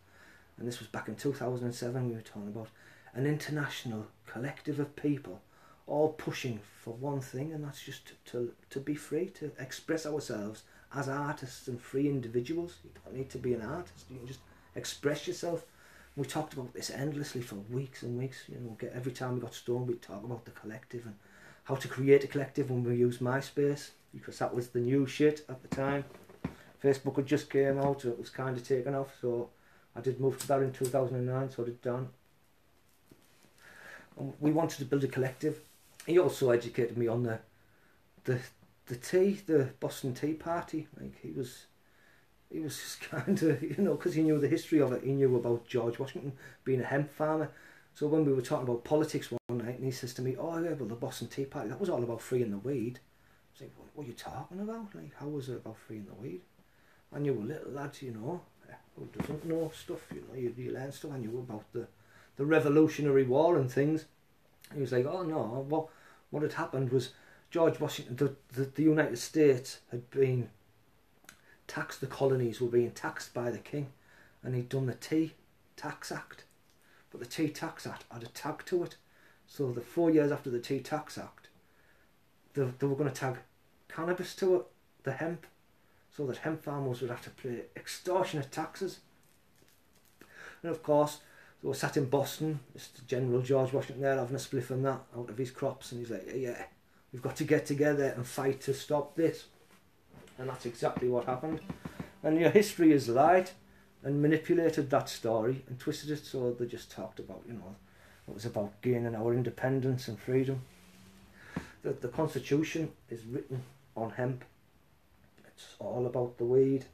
And this was back in 2007. We were talking about an international collective of people all pushing for one thing, and that's just to be free, to express ourselves as artists and free individuals. You don't need to be an artist, you can just express yourself. We talked about this endlessly for weeks and weeks. You know, every time we got stoned, we'd talk about the collective and how to create a collective when we used MySpace, because that was the new shit at the time. Facebook had just came out, so it was kind of taken off, so I did move to that in 2009, so did Dan. And we wanted to build a collective. He also educated me on the Boston Tea Party. Like he was just kind of, you know, because he knew the history of it. He knew about George Washington being a hemp farmer. So when we were talking about politics one night, and he says to me, "Oh yeah, well the Boston Tea Party, that was all about freeing the weed." I was like, "What are you talking about? Like, how was it about freeing the weed?" I knew a little lad, you know, who doesn't know stuff. You know, you learn stuff. I knew about the Revolutionary War and things. He was like, "Oh no, what had happened was George Washington, the United States had been taxed, the colonies were being taxed by the king, and he'd done the Tea Tax Act. But the Tea Tax Act had a tag to it. So the 4 years after the Tea Tax Act, they were going to tag cannabis to it, the hemp, so that hemp farmers would have to pay extortionate taxes. And of course, they were sat in Boston, Mr. General George Washington there having a spliff and that out of his crops, and he's like, yeah, we've got to get together and fight to stop this. And that's exactly what happened. And your history has lied and manipulated that story and twisted it, so they just talked about, you know, it was about gaining our independence and freedom. The Constitution is written on hemp. It's all about the weed.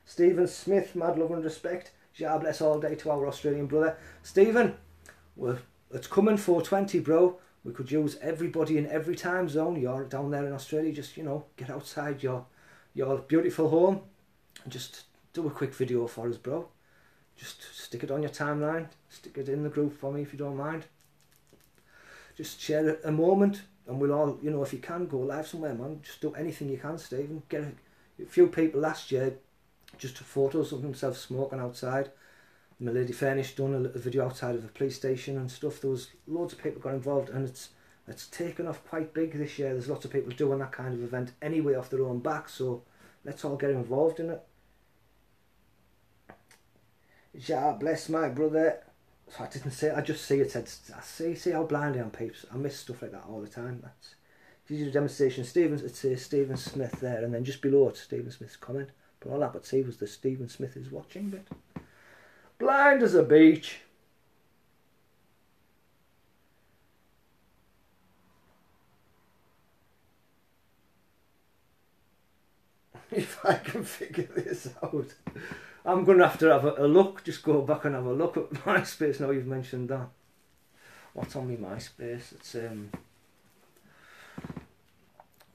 Stephen Smith, mad love and respect. Ja bless all day to our Australian brother. Stephen, well, it's coming 420, bro. We could use everybody in every time zone. You're down there in Australia, just, you know, get outside your beautiful home and just do a quick video for us, bro. Just stick it on your timeline, stick it in the group for me if you don't mind. Just share a moment, and we'll all, you know, if you can, go live somewhere, man. Just do anything you can, Stephen. Get a few people last year just took photos of themselves smoking outside. My lady Furnish done a little video outside of the police station and stuff. There was loads of people got involved, and it's taken off quite big this year. There's lots of people doing that kind of event anyway off their own back, so let's all get involved in it. Ja bless my brother. So I didn't say it, I just see it said, see how blind I am, peeps. I miss stuff like that all the time. That's digital demonstration. It says Stephen Smith there, and then just below it, Stephen Smith's comment. But all I could see was the Stephen Smith is watching bit. Blind as a beach. If I can figure this out, I'm going to have a look, just go back and have a look at MySpace now you've mentioned that. What's on my MySpace? It's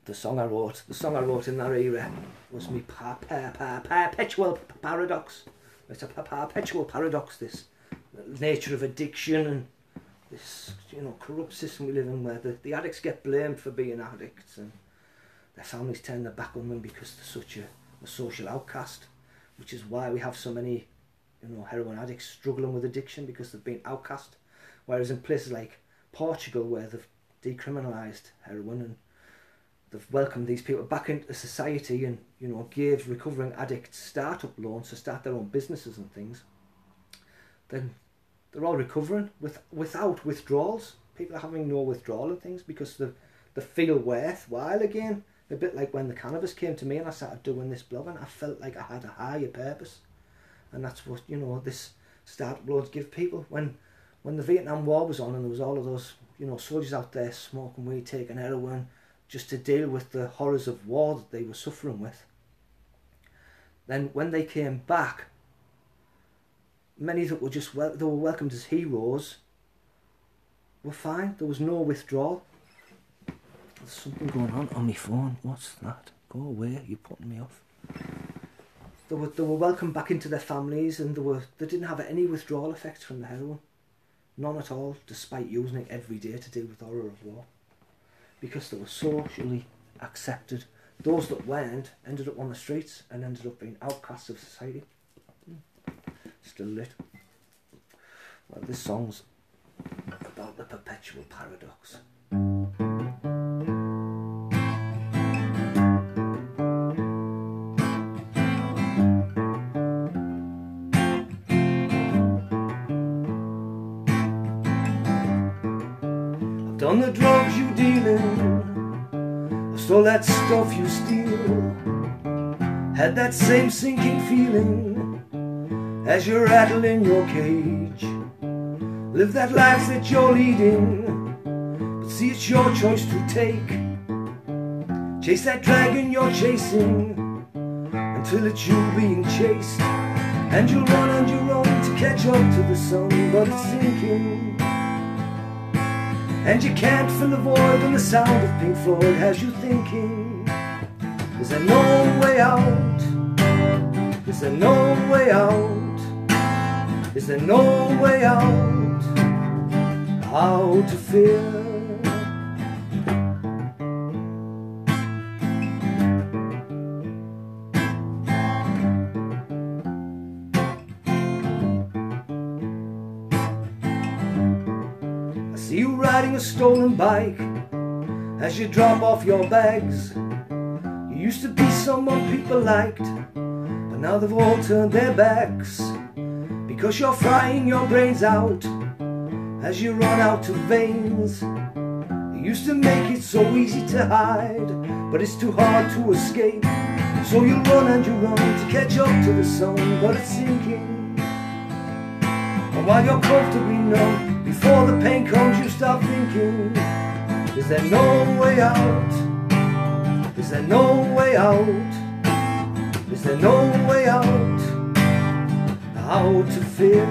the song I wrote in that era was me perpetual paradox. It's a perpetual paradox, this nature of addiction and this, you know, corrupt system we live in, where the addicts get blamed for being addicts and their families turn their back on them because they're such a social outcast, which is why we have so many, you know, heroin addicts struggling with addiction, because they've been outcast. Whereas in places like Portugal, where they've decriminalised heroin and they've welcomed these people back into society and, you know, gave recovering addicts start-up loans to start their own businesses and things, then they're all recovering without withdrawals. People are having no withdrawal and things because they feel worthwhile again. A bit like when the cannabis came to me and I started doing this blogging, I felt like I had a higher purpose. And that's what, you know, this start-up loans give people. When the Vietnam War was on and there was all of those, you know, soldiers out there smoking weed, taking heroin, just to deal with the horrors of war that they were suffering with. Then when they came back, many that were just they were welcomed as heroes were fine. There was no withdrawal. There's something going on my phone. What's that? Go away, you're putting me off. They were welcomed back into their families, and they didn't have any withdrawal effects from the heroin. None at all, despite using it every day to deal with the horror of war. Because they were socially accepted. Those that weren't ended up on the streets and ended up being outcasts of society. Still lit. Well, this song's about the perpetual paradox. I've done the drugs you dealing, I stole that stuff you steal, had that same sinking feeling as you're rattling your cage. Live that life that you're leading, but see it's your choice to take. Chase that dragon you're chasing until it's you being chased. And you'll run and you'll run to catch up to the sun, but it's sinking. And you can't fill the void, and the sound of Pink Floyd has you thinking, is there no way out? Is there no way out? Is there no way out? How to fear? I see you riding a stolen bike as you drop off your bags. You used to be someone people liked, but now they've all turned their backs. Because you're frying your brains out as you run out of veins. You used to make it so easy to hide, but it's too hard to escape. So you run and you run to catch up to the sun, but it's sinking. And while you're comfortably numb, before the pain comes you start thinking, is there no way out? Is there no way out? Is there no way out? How to fear?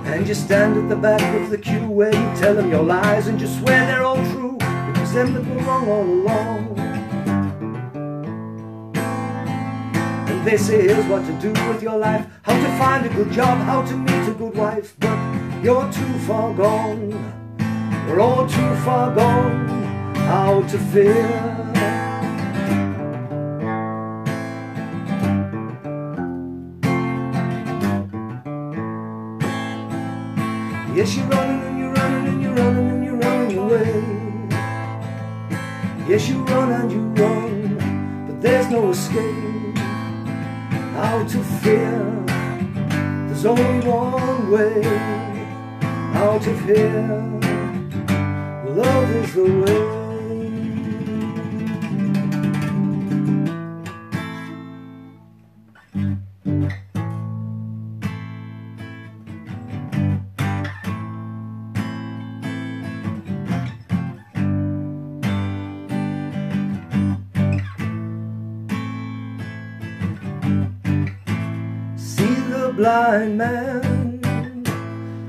And you stand at the back of the queue where you tell them your lies and you swear they're all true. It was them that were wrong all along. And they say here's what to do with your life, how to find a good job, how to meet a good wife. But you're too far gone, we're all too far gone. How to fear? Yes, you're running and you're running and you're running and you're running away. Yes, you run and you run, but there's no escape. How to fear? There's only one way out of here. Love is the way. Blind man,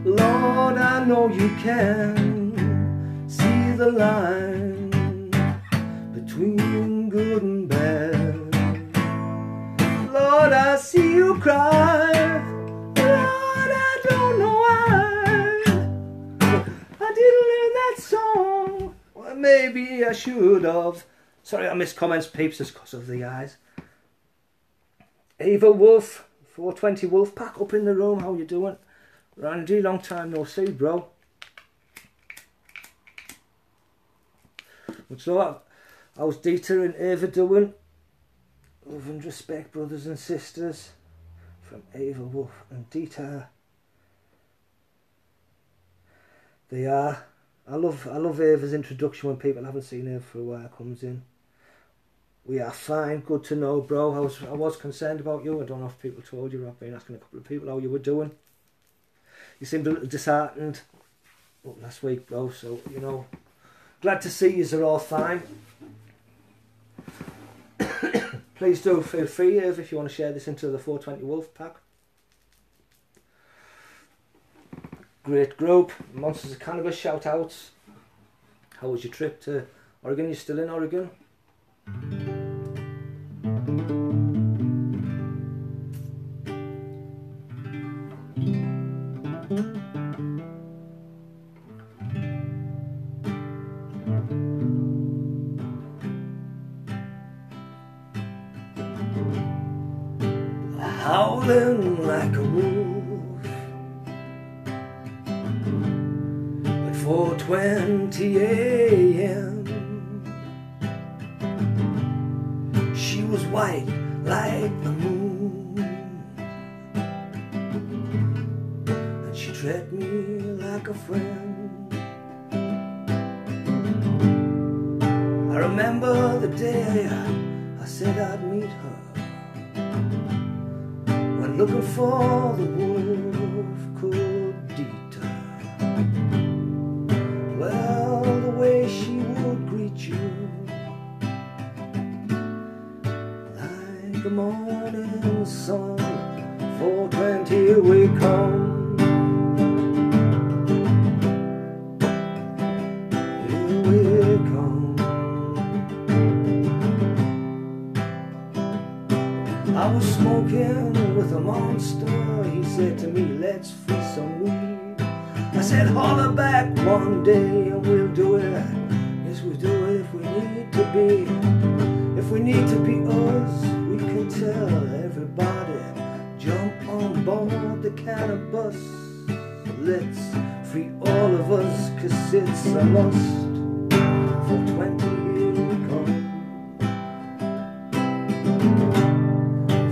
Lord, I know you can see the line between good and bad. Lord, I see you cry. Lord, I don't know why I didn't learn that song. Well, maybe I should have. Sorry, I missed comments, peeps, just because of the eyes. Ava Wolf, 420 Wolfpack up in the room. How you doing? Randy, long time no see, bro. What's up? How's Dieter and Ava doing? Love and respect, brothers and sisters. From Ava Wolf and Dieter. They are. I love Ava's introduction when people haven't seen her for a while comes in. We are fine, good to know, bro. I was concerned about you. I don't know if people told you. I've been asking a couple of people how you were doing. You seemed a little disheartened last week, bro. So, you know, glad to see yous are all fine. Please do feel free if you want to share this into the 420 Wolfpack. Great group. Monsters of Cannabis shout outs. How was your trip to Oregon? You still in Oregon? Howling like a wolf at 4:20 a.m. She was white like the moon, and she treated me like a friend. I remember the day I said I'd meet her, looking for the wolf could deter. Well, the way she would greet you, like a morning sun, 4:20 here we come. Here we come. I was smoking with a monster. He said to me, let's free some weed. I said, holler back one day and we'll do it. Yes, we'll do it if we need to be. If we need to be us, we can tell everybody, jump on board the cannabis. Let's free all of us, 'cause it's a must. 4:20 here we come.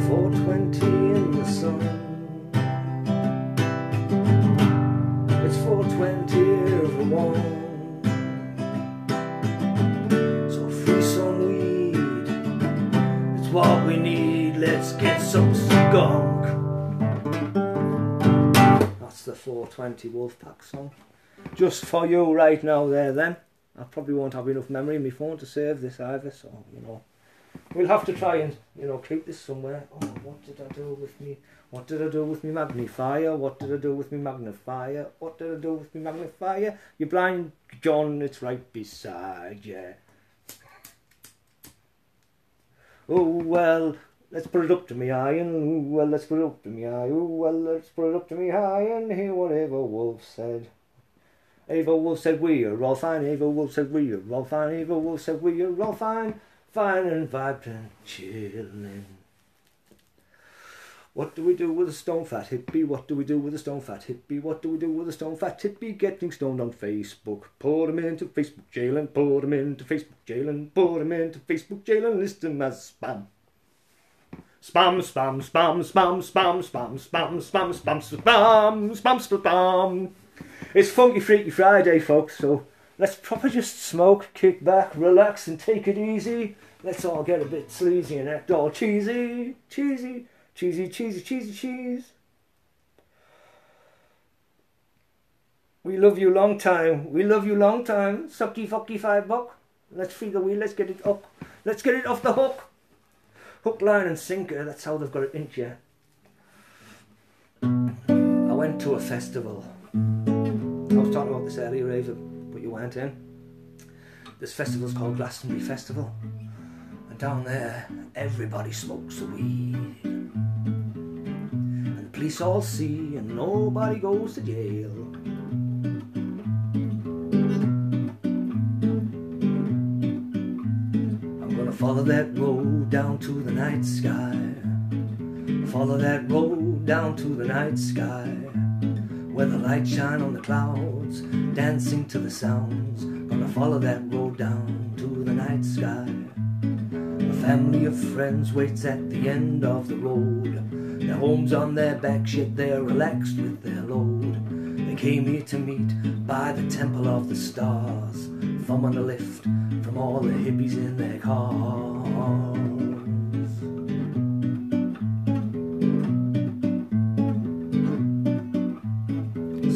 4:20 in the sun. It's 4:20 everyone. So free some weed, it's what we need. Let's get some skunk. That's the 4:20 Wolfpack song. Just for you right now there then. I probably won't have enough memory in my phone to save this either, so you know. We'll have to try and, you know, keep this somewhere. Oh, what did I do with me? What did I do with me magnifier? What did I do with me magnifier? What did I do with me magnifier? You blind John, it's right beside you. Oh, well, let's put it up to me eye and, oh, well, let's put it up to me eye. Oh, well, let's put it up to me eye and hear what Ava Wolf said. Ava Wolf said we are all fine. Ava Wolf said we are all fine. Ava Wolf said we are all fine. Fine and vibrant, chillin'. What do we do with a stone fat hippie? What do we do with a stone fat hippie? What do we do with a stone fat hippie? Getting stoned on Facebook. Put him into Facebook jail and put him into Facebook jail and put him into Facebook jail and list him as spam. Spam, spam, spam, spam, spam, spam, spam, spam, spam, spam, spam, spam. It's Funky Freaky Friday, folks, so let's proper just smoke, kick back, relax and take it easy. Let's all get a bit sleazy and act all cheesy. Cheesy, cheesy, cheesy, cheesy, cheese. We love you long time. We love you long time. Sucky fucky $5. Let's free the wheel. Let's get it up. Let's get it off the hook. Hook, line and sinker. That's how they've got it into you. I went to a festival. I was talking about this earlier, Ava, but you weren't in. This festival's called Glastonbury Festival. And down there, everybody smokes the weed. And the police all see, and nobody goes to jail. I'm gonna follow that road down to the night sky. Follow that road down to the night sky, where the lights shine on the clouds, dancing to the sounds. Gonna follow that road down to the night sky. A family of friends waits at the end of the road. Their homes on their back, yet they're relaxed with their load. They came here to meet by the temple of the stars, thumb on the lift from all the hippies in their cars.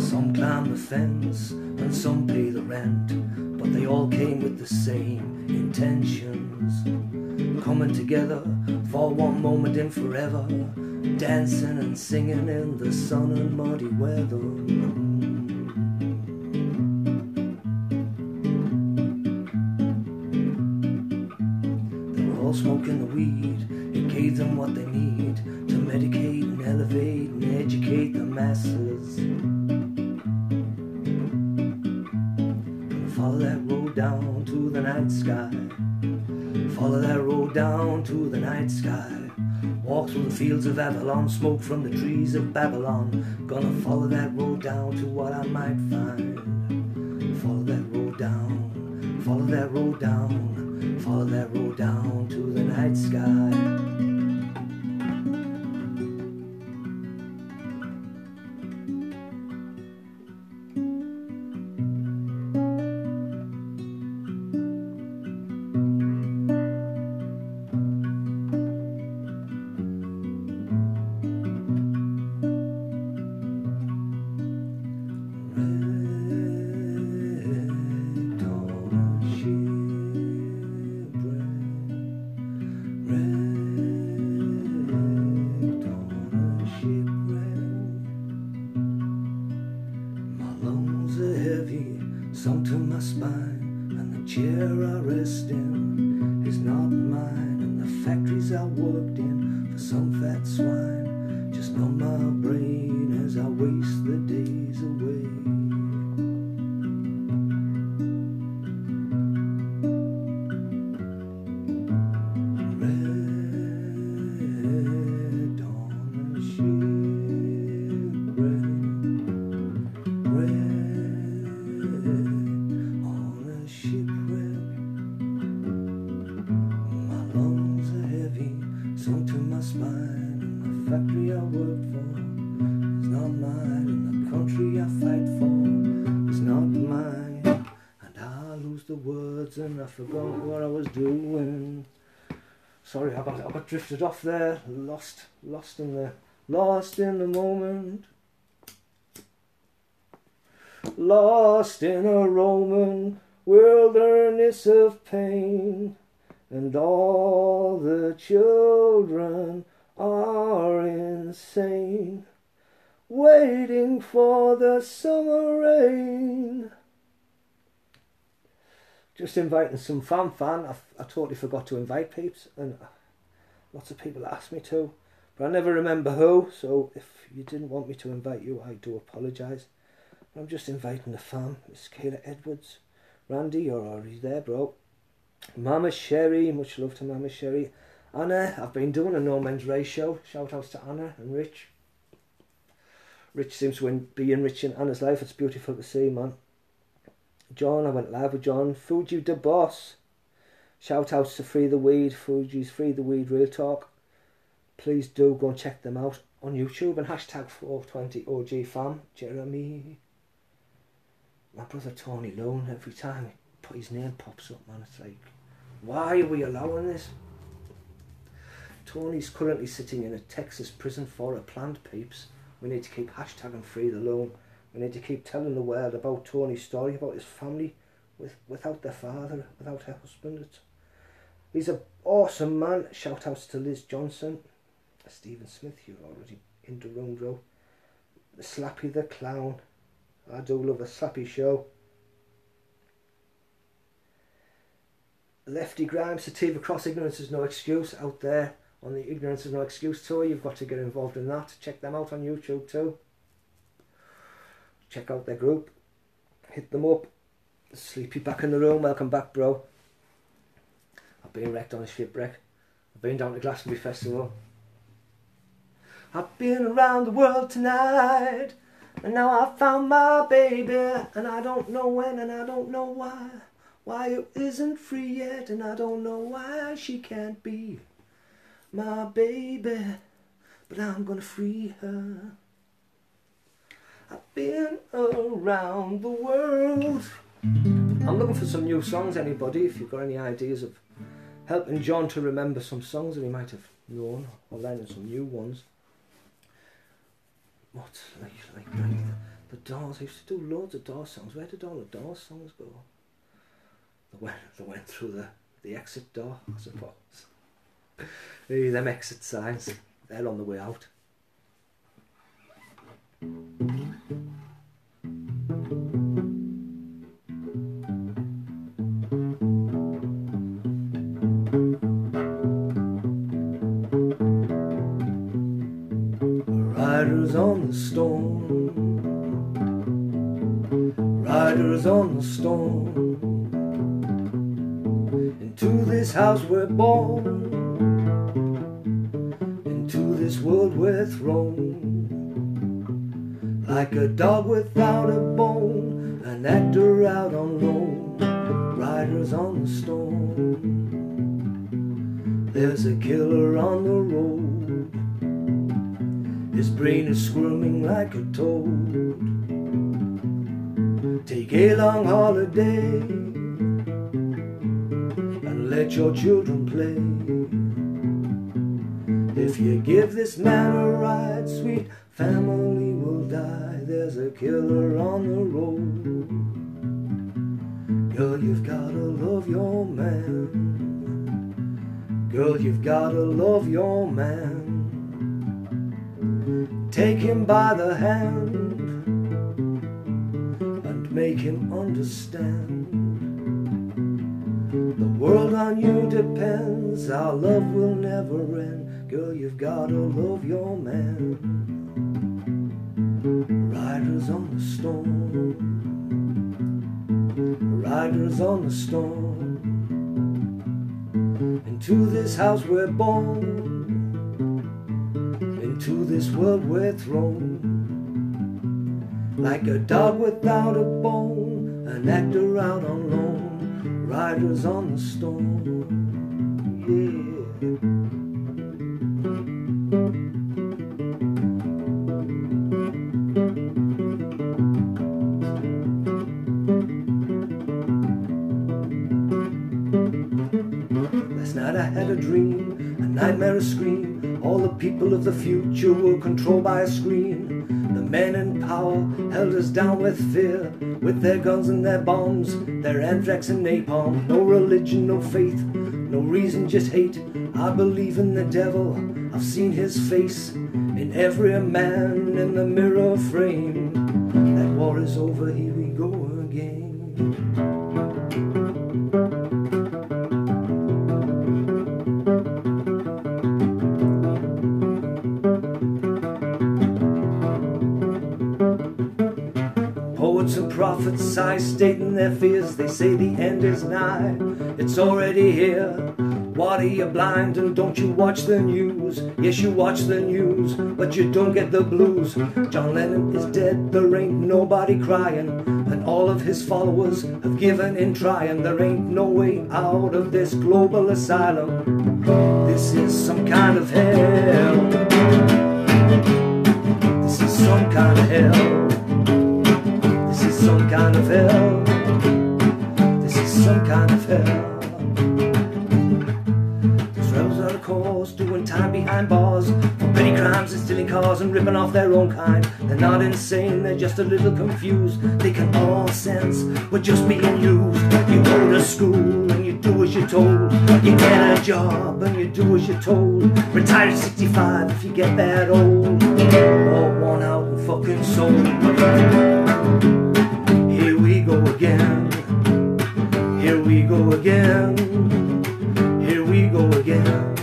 Some climb the fence and some pay the rent, but they all came with the same intentions. Coming together for one moment and forever, dancing and singing in the sun and muddy weather. smoking the weed, it gave them what they need to medicate and elevate and educate the masses. Follow that road down to the night sky. Follow that road down to the night sky. Walk through the fields of Avalon, smoke from the trees of Babylon. Gonna follow that road down to what I might find. Follow that road down, follow that road down, follow that road down to the night sky. Sunk to my spine, and the chair I rest in is not mine, and the factories I worked in for some fat swine just numb my brain as I waste the days away. Red on a shipwreck, red spine, and the factory I work for is not mine, and the country I fight for is not mine, and I lose the words and I forgot what I was doing. Sorry, I got drifted off there, lost in the moment, lost in a Roman wilderness of pain. And all the children are insane, waiting for the summer rain. Just inviting some fan. I totally forgot to invite peeps, and lots of people asked me to, but I never remember who, so if you didn't want me to invite you, I do apologise. I'm just inviting the fam. Miss Kayla Edwards. Randy, you're already there, bro. Mama Sherry, much love to Mama Sherry. Anna, I've been doing a No Men's Race show. Shout outs to Anna and Rich. Rich seems to be enriching Anna's life. It's beautiful to see, man. John, I went live with John. Fuji the Boss. Shout outs to Free the Weed. Fuji's Free the Weed Real Talk. Please do go and check them out on YouTube and hashtag 420OG fam. Jeremy. My brother Tony Lone, every time his name pops up, man, it's like, why are we allowing this? Tony's currently sitting in a Texas prison for a plant, peeps. We need to keep hashtagging Free the Lone. We need to keep telling the world about Tony's story, about his family without their father, without her husband. He's an awesome man. Shout outs to Liz Johnson. Stephen Smith, you're already in the room, bro. Slappy the Clown. I do love a Slappy show. Lefty Grimes, Sativa Cross, Ignorance is No Excuse, out there on the Ignorance is No Excuse tour. You've got to get involved in that. Check them out on YouTube too. Check out their group. Hit them up. Sleepy back in the room. Welcome back, bro. I've been wrecked on a shipwreck. I've been down to Glastonbury Festival. I've been around the world tonight, and now I found my baby, and I don't know when and I don't know why. Why it isn't free yet, and I don't know why she can't be my baby, but I'm gonna free her. I've been around the world. I'm looking for some new songs, anybody, if you've got any ideas of helping John to remember some songs that he might have known, or learning some new ones. What's like the Doors? I used to do loads of Doors songs. Where did all the Doors songs go? They went through the exit door, I suppose. Hey, them exit signs, they're on the way out. the storm, riders on the storm. Into this house we're born, into this world we're thrown. Like a dog without a bone, an actor out on loan, riders on the storm. There's a killer on the road, his brain is squirming like a toad. Take a long holiday and let your children play. If you give this man a ride, sweet family will die. There's a killer on the road. Girl, you've gotta love your man. Girl, you've gotta love your man. Take him by the hand and make him understand. The world on you depends, our love will never end. Girl, you've gotta love your man. Riders on the storm, riders on the storm. Into this house we're born, into this world we're thrown. Like a dog without a bone, an actor out on loan, riders on the storm, yeah. Last night I had a dream, a nightmare, a scream. All the people of the future were controlled by a screen. The men in power held us down with fear, with their guns and their bombs, their anthrax and napalm. No religion, no faith, no reason, just hate. I believe in the devil, I've seen his face in every man in the mirror frame. That war is over, here we go again. Poets and prophets sigh, stating their fears. They say the end is nigh, it's already here. What, are you blind and don't you watch the news? Yes, you watch the news, but you don't get the blues. John Lennon is dead, there ain't nobody crying, and all of his followers have given in trying. There ain't no way out of this global asylum. This is some kind of hell. This is some kind of hell. This is some kind of hell. This is some kind of hell. Those rebels are of course doing time behind bars for petty crimes and stealing cars and ripping off their own kind. They're not insane, they're just a little confused. They can all sense we're just being used. You go to school and you do as you're told. You get a job and you do as you're told. Retire at 65 if you get that old. All worn out and fucking sold. Here we go again. Here we go again. Here we go again.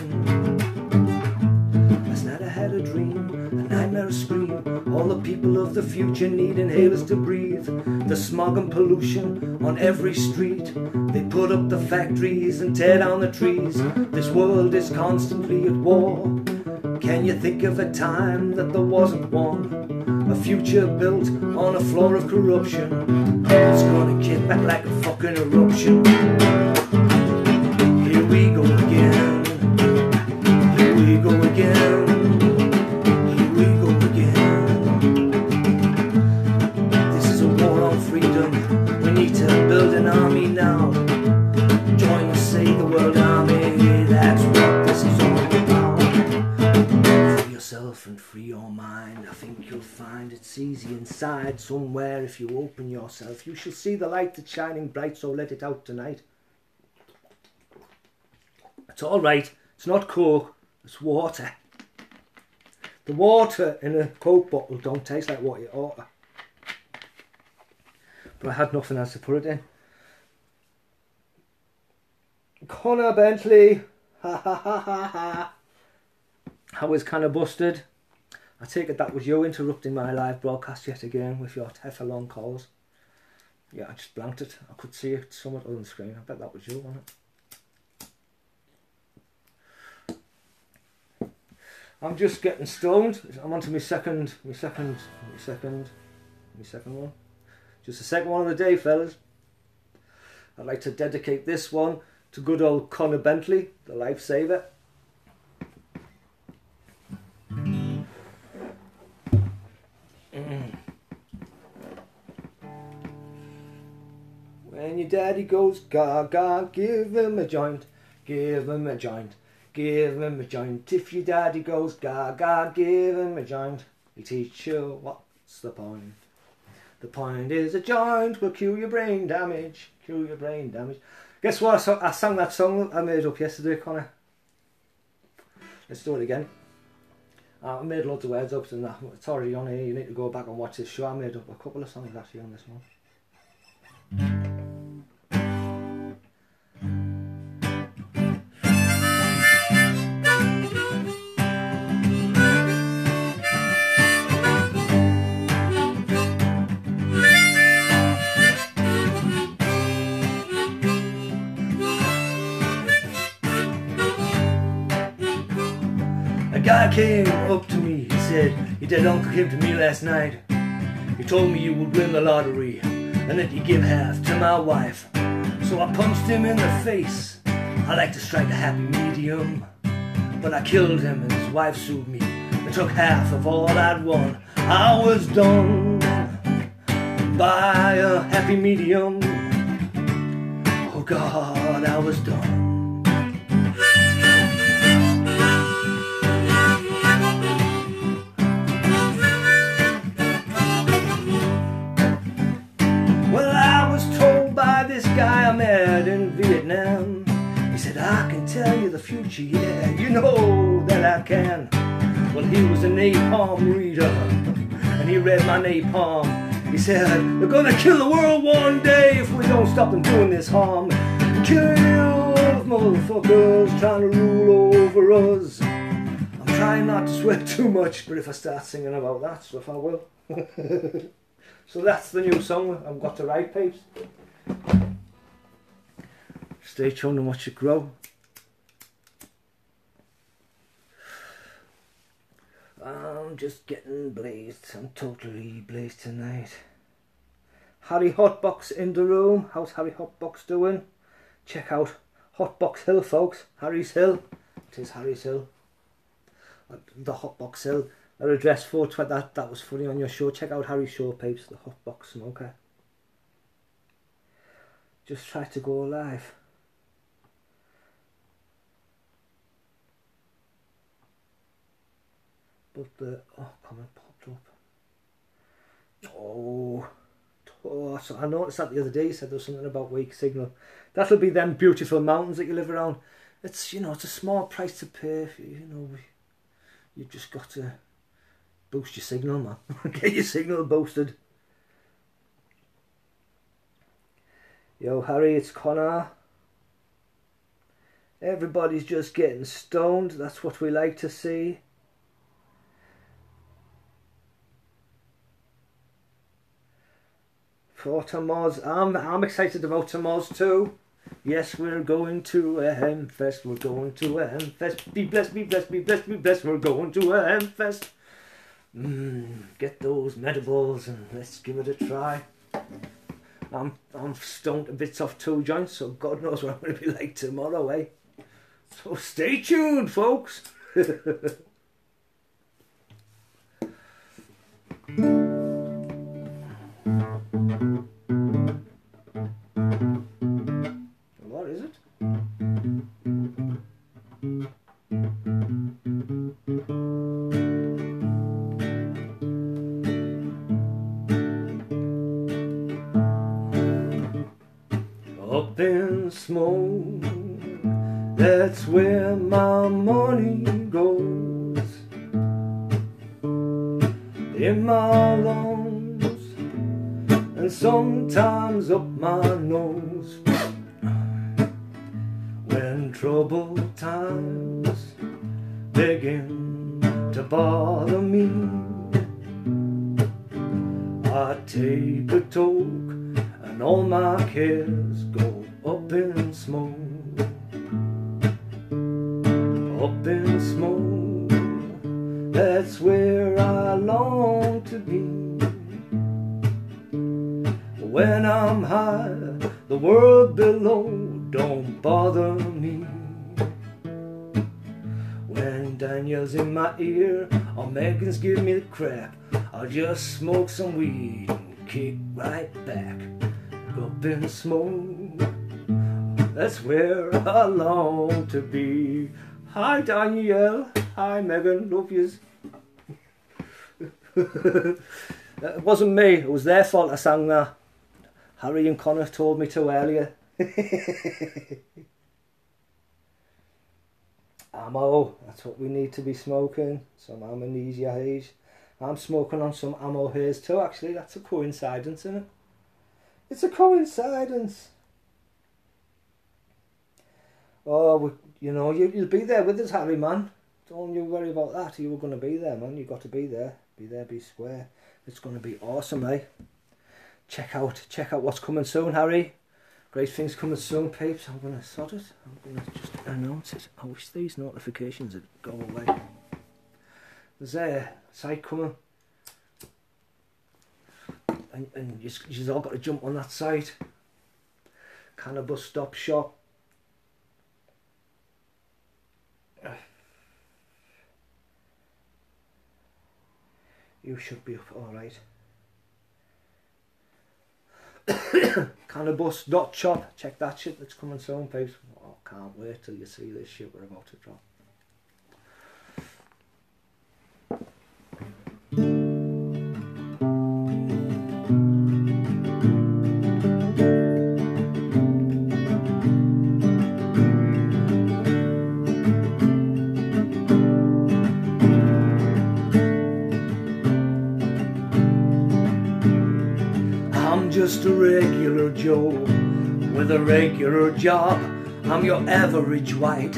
Last night I had a dream, a nightmare, a scream. All the people of the future need inhalers to breathe. The smog and pollution on every street. They put up the factories and tear down the trees. This world is constantly at war. Can you think of a time that there wasn't one? A future built on a floor of corruption. It's gonna kick back like a fucking eruption. Here we go again. Here we go again. Here we go again. This is a war on freedom. We need to build an army now. Join the Save the World Army. That's what this is all about. Free yourself and free your mind. I think you'll find it's easy inside somewhere. If you open yourself, you shall see the light that's shining bright, so let it out tonight. It's all right. It's not Coke. It's water. The water in a Coke bottle don't taste like what you ought to. But I had nothing else to put it in. Connor Bentley. Ha ha ha ha ha. I was kind of busted. I take it that was you interrupting my live broadcast yet again with your Teflon calls. Yeah, I just blanked it. I could see it somewhat on the screen. I bet that was you, wasn't it? I'm just getting stoned. I'm on to my second one. Just the second one of the day, fellas. I'd like to dedicate this one to good old Connor Bentley, the lifesaver. When your daddy goes gaga, give him a joint, give him a joint, give him a joint. If your daddy goes gaga, give him a joint. He teach you what's the point. The point is a joint will cure your brain damage, cure your brain damage. Guess what? I sang that song I made up yesterday, Connor. Let's do it again. I made loads of words up and that. It's already on here. You need to go back and watch this show. I made up a couple of songs actually on this one. A guy came up to me, he said, your dead uncle came to me last night. He told me you would win the lottery and that you'd give half to my wife. So I punched him in the face. I like to strike a happy medium, but I killed him and his wife sued me and took half of all I'd won. I was done by a happy medium. Oh God, I was done. This guy I met in Vietnam, he said, I can tell you the future, yeah, you know that I can. Well, he was a napalm reader, and he read my napalm. He said, they're gonna kill the world one day if we don't stop them doing this harm. Kill motherfuckers trying to rule over us. I'm trying not to sweat too much, but if I start singing about that stuff, I will. So that's the new song I've got to write, peeps. Stay tuned and watch it grow. I'm just getting blazed. I'm totally blazed tonight. Harry Hotbox in the room. How's Harry Hotbox doing? Check out Hotbox Hill, folks. Harry's Hill. It is Harry's Hill. The Hotbox Hill. Their address 420. That was funny on your show. Check out Harry's show, peeps. The Hotbox Smoker. Just try to go live. But the comment popped up. So I noticed that the other day. You said there was something about weak signal. That'll be them beautiful mountains that you live around. It's, you know, it's a small price to pay. You know, you've just got to boost your signal, man. Get your signal boosted. Yo, Harry, it's Connor. Everybody's just getting stoned. That's what we like to see. For Tamoz, I'm excited about Tamoz too. Yes, we're going to a Hemfest. We're going to a Hemfest. Be blessed, be blessed, be blessed, be blessed. We're going to a Hemfest. Get those medibles and let's give it a try. I'm stoned to bits off 2 joints, so God knows what I'm going to be like tomorrow, eh? So stay tuned, folks. What is it? Up in smoke, that's where my money goes. In my lungs and sometimes up my nose. When troubled times begin to bother me. I take a toke and all my cares go up in smoke. Up in smoke, that's where I long to be. When I'm high, the world below don't bother me. When Daniel's in my ear or Megan's give me the crap, I'll just smoke some weed and kick right back. Up in smoke, that's where I long to be. Hi Danielle, hi Megan, love yous. It wasn't me, it was their fault I sang that. Harry and Connor told me to earlier. Ammo, that's what we need to be smoking. Some amnesia haze. I'm smoking on some ammo haze too, actually. That's a coincidence, isn't it? It's a coincidence. Oh, you know, you'll be there with us, Harry, man. Don't you worry about that. You were going to be there, man. You've got to be there. Be there, be square. It's going to be awesome, eh? Check out what's coming soon, Harry. Great things coming soon, peeps. I'm going to sod it. I'm going to just announce it. I wish these notifications would go away. There's a site coming. And you've all got to jump on that site. Cannabis Stop Shop. You should be up alright. Cannabis.shop. Check that shit that's coming soon, peeps. Oh, can't wait till you see this shit we're about to drop. I'm just a regular Joe with a regular job. I'm your average white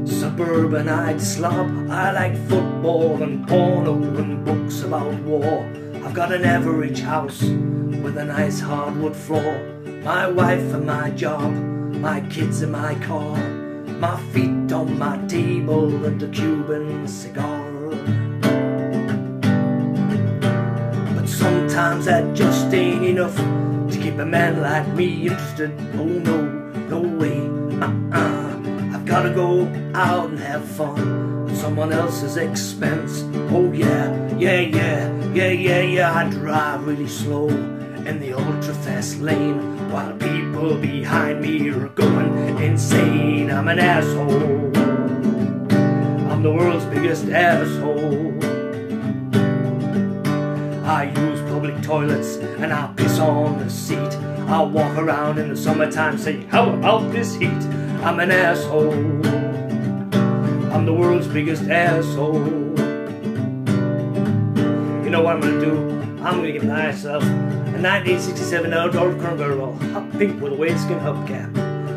suburbanite slob. I like football and porno and books about war. I've got an average house with a nice hardwood floor. My wife and my job, my kids and my car, my feet on my table and a Cuban cigar. Sometimes that just ain't enough to keep a man like me interested. Oh no, no way, I've gotta go out and have fun at someone else's expense. Oh yeah, I drive really slow in the ultra fast lane while people behind me are going insane. I'm an asshole, I'm the world's biggest asshole. I use public toilets and I piss on the seat. I'll walk around in the summertime saying, how about this heat? I'm an asshole, I'm the world's biggest asshole. You know what I'm gonna do? I'm gonna give myself a 1967 Dodge Convertible, hot pink with a waistcoat hubcap,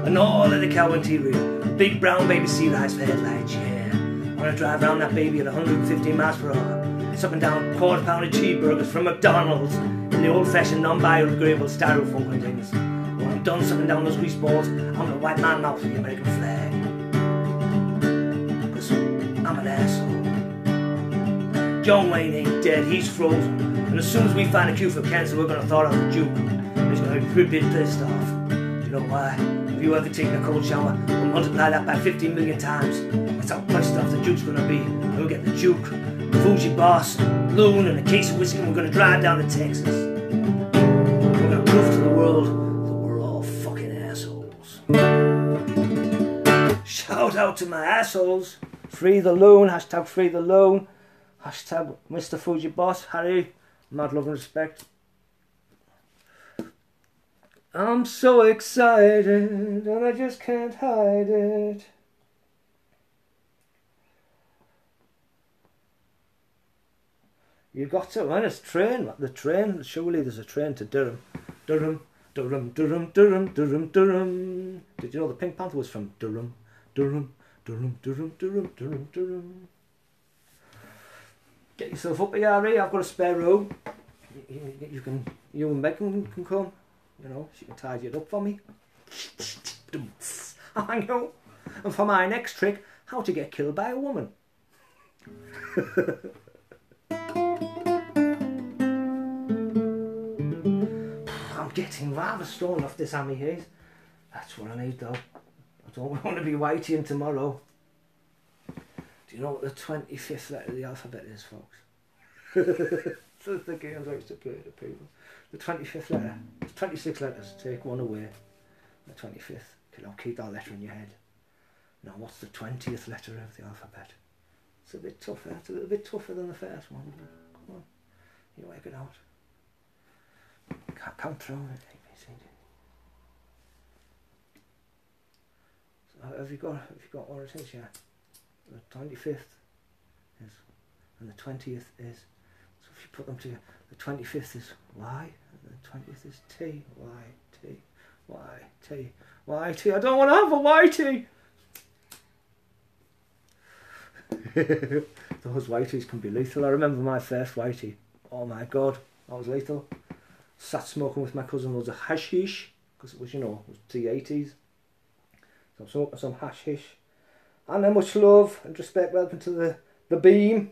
and all of the cow interior, big brown baby sea rice for headlights, yeah. I'm gonna drive around that baby at 150 miles per hour. Sucking down quarter-pounder cheeseburgers from McDonald's in the old-fashioned non-biodegradable styrofoam containers. When I'm done sucking down those grease balls, I'm gonna wipe my mouth with the American flag. Cause I'm an asshole. John Wayne ain't dead, he's frozen. And as soon as we find a cure for cancer, we're gonna thaw out the Duke. He's gonna be pretty pissed off. You know why? Have you ever taken a cold shower? We'll multiply that by 15 million times. That's how pissed off the Duke's gonna be. And we'll get the Duke, Fuji Boss, Loon, and a case of whiskey, and we're gonna drive down to Texas. We're gonna prove to the world that we're all fucking assholes. Shout out to my assholes. Free the Loon, hashtag free the Loon, hashtag Mr. Fuji Boss, Harry, mad love and respect. I'm so excited and I just can't hide it. You got to, man, it's train, the train, surely there's a train to Durham. Durham, Durham, Durham, Durham, Durham, Durham. Did you know the Pink Panther was from Durham? Durham, Durham, Durham, Durham, Durham, Durham. Get yourself up here, Harry. I've got a spare room. You and Megan can come. You know, she can tidy it up for me. I know. And for my next trick, how to get killed by a woman. I'm getting rather stoned off this Hammy Haze. That's what I need though. I don't want to be whiting tomorrow. Do you know what the 25th letter of the alphabet is, folks? That's the games I used to play to people. The 25th letter. There's 26 letters. Take one away. The 25th. I'll keep that letter in your head. Now, what's the 20th letter of the alphabet? It's a bit tougher. It's a little bit tougher than the first one. Come on. You work it out. Can't count through it. So have you got what it is, yeah? The 25th is, and the 20th is, so if you put them together, the 25th is Y, and the 20th is T, Y, T, Y, T, Y, T. I don't want to have a Y, T. Those whiteys can be lethal. I remember my first whitey. Oh my god, that was lethal. Sat smoking with my cousin loads of hashish, because it was, you know, it was the 80s. So I'm smoking some hashish. And then much love and respect, welcome to the beam.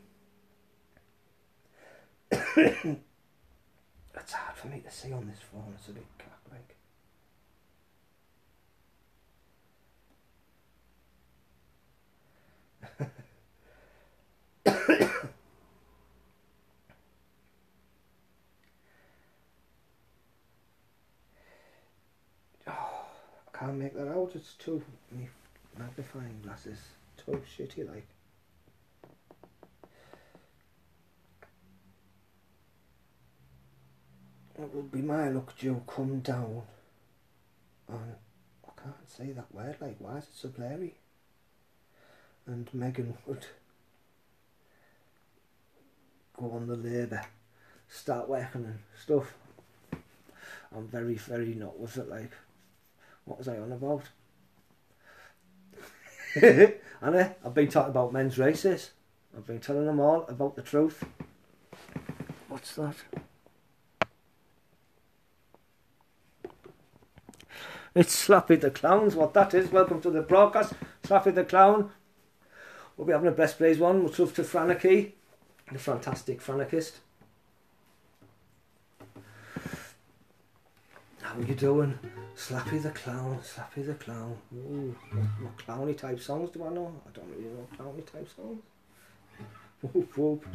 It's hard for me to see on this phone, it's a bit cat-like. Oh, I can't make that out, it's too magnifying glasses, too shitty like. It would be my luck, Joe, come down on, I can't say that word, like, why is it so blurry? And Megan would go on the labour, start working and stuff. I'm very, very not with it, like, what was I on about? And I've been talking about men's races. I've been telling them all about the truth. What's that? It's Slappy the Clown's what that is. Welcome to the broadcast. Slappy the Clown. We'll be having a best plays one. Much love to Franiki, the fantastic Franikist. How are you doing? Slappy the Clown, Slappy the Clown. Ooh, what clowny type songs do I know? I don't really know clowny type songs. Whoop whoop.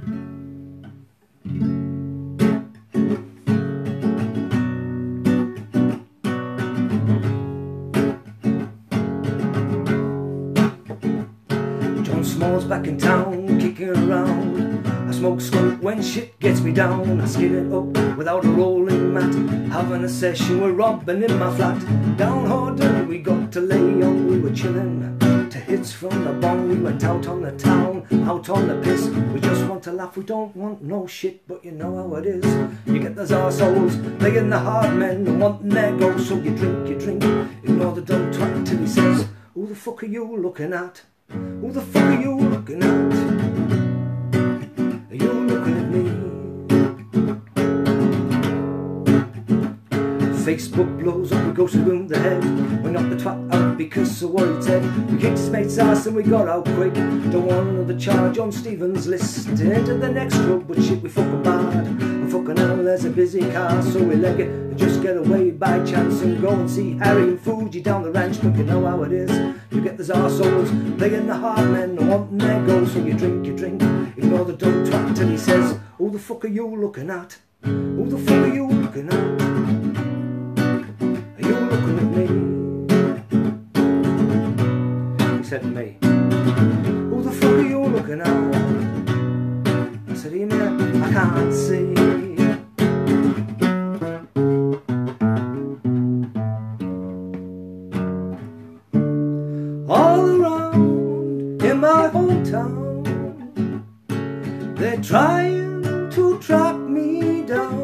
John Small's back in town, kicking around. I smoke skunk when shit gets me down. I skid it up without a rolling mat, having a session with Robin in my flat. Down Horden we got to lay on, we were chilling to hits from the bong. We went out on the town, out on the piss. We just want to laugh, we don't want no shit, but you know how it is. You get those arseholes playing the hard men and wanting their go, so you drink, ignore the dumb twat till he says, who the fuck are you looking at? Who the fuck are you looking at? Are you looking at me? Facebook blows up, we go to room the head. We knocked the twat out because of what he said. We kicked his mate's ass and we got out quick. Don't want another charge on Stephen's list. Into the next club, but shit, we fucking bad. And fucking hell, there's a busy car, so we leg it and just get away by chance and go and see Harry and Fuji down the ranch. But you know how it is. You get those arseholes playing the hard men and wanting their goals, so you drink, ignore the dumb twat till he says, who the fuck are you looking at? Who the fuck are you looking at? Are you looking at me? He said to me, who the fuck are you looking at? I said, I can't see. All around in my hometown, they're trying to track me down.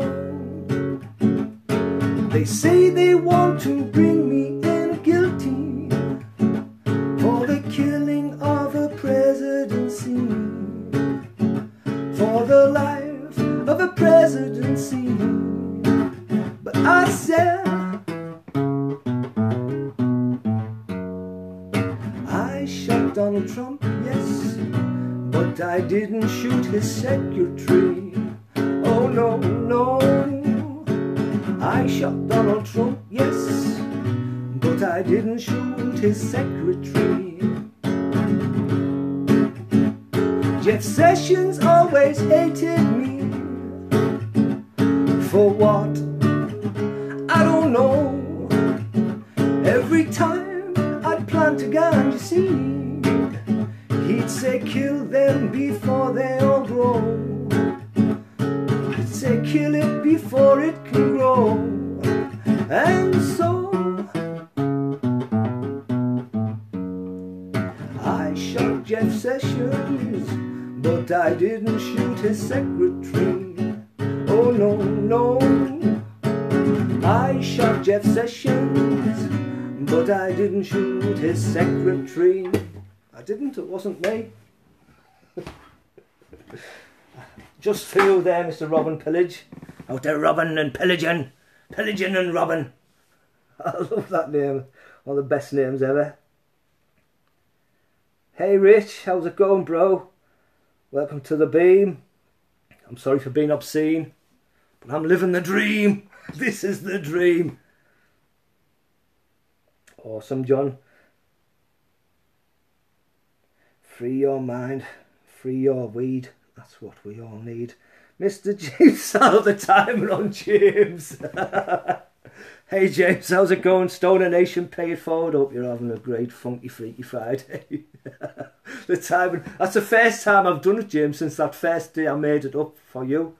They say they want to bring me in guilty for the killing of a presidency, for the Donald Trump, yes, but I didn't shoot his secretary. Oh no, no, I shot Donald Trump, yes, but I didn't shoot his secretary. Jeff Sessions always hated me. For what? I don't know. Every time I'd plant a ganja seed, he'd say kill them before they all grow. He'd say kill it before it can grow. And so I shot Jeff Sessions, but I didn't shoot his secretary. Oh no, no, I shot Jeff Sessions, but I didn't shoot his secretary. I didn't, it wasn't me. Just for you there, Mr. Robin Pillage. Out there robbing and pillaging, pillaging and robbing. I love that name, one of the best names ever. Hey Rich, how's it going, bro? Welcome to the beam. I'm sorry for being obscene, but I'm living the dream. This is the dream. Awesome, John. Free your mind, free your weed. That's what we all need. Mr. James, all the time on James. Hey James, how's it going? Stoner Nation, pay it forward. Hope you're having a great funky freaky Friday. The timing, that's the first time I've done it, James, since that first day I made it up for you.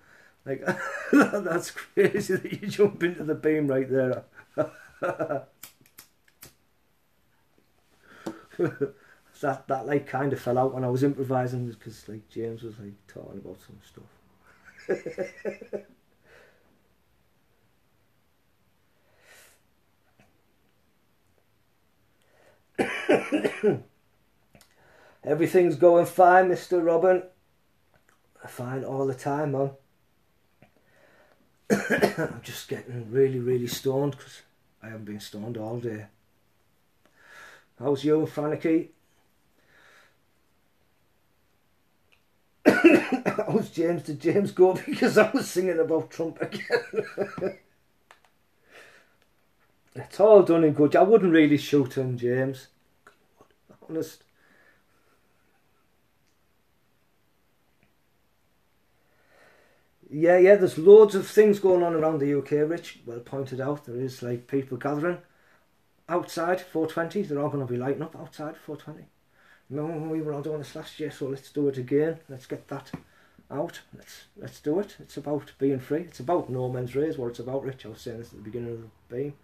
Like, that's crazy that you jump into the beam right there. that like kind of fell out when I was improvising, because like James was like talking about some stuff. Everything's going fine, Mr. Robin. Fine all the time, man. I'm just getting really stoned because I haven't been stoned all day. How's you, Frankie? How's James? Did James go because I was singing about Trump again? It's all done and good. I wouldn't really shoot him, James. Honest. Yeah, there's loads of things going on around the UK, Rich. Well pointed out, there is like people gathering outside 420. They're all going to be lighting up outside 420. Remember when we were all doing this last year, so let's do it again. Let's get that out. Let's do it. It's about being free. It's about no men's raise, what it's about, Rich. I was saying this at the beginning of the beam.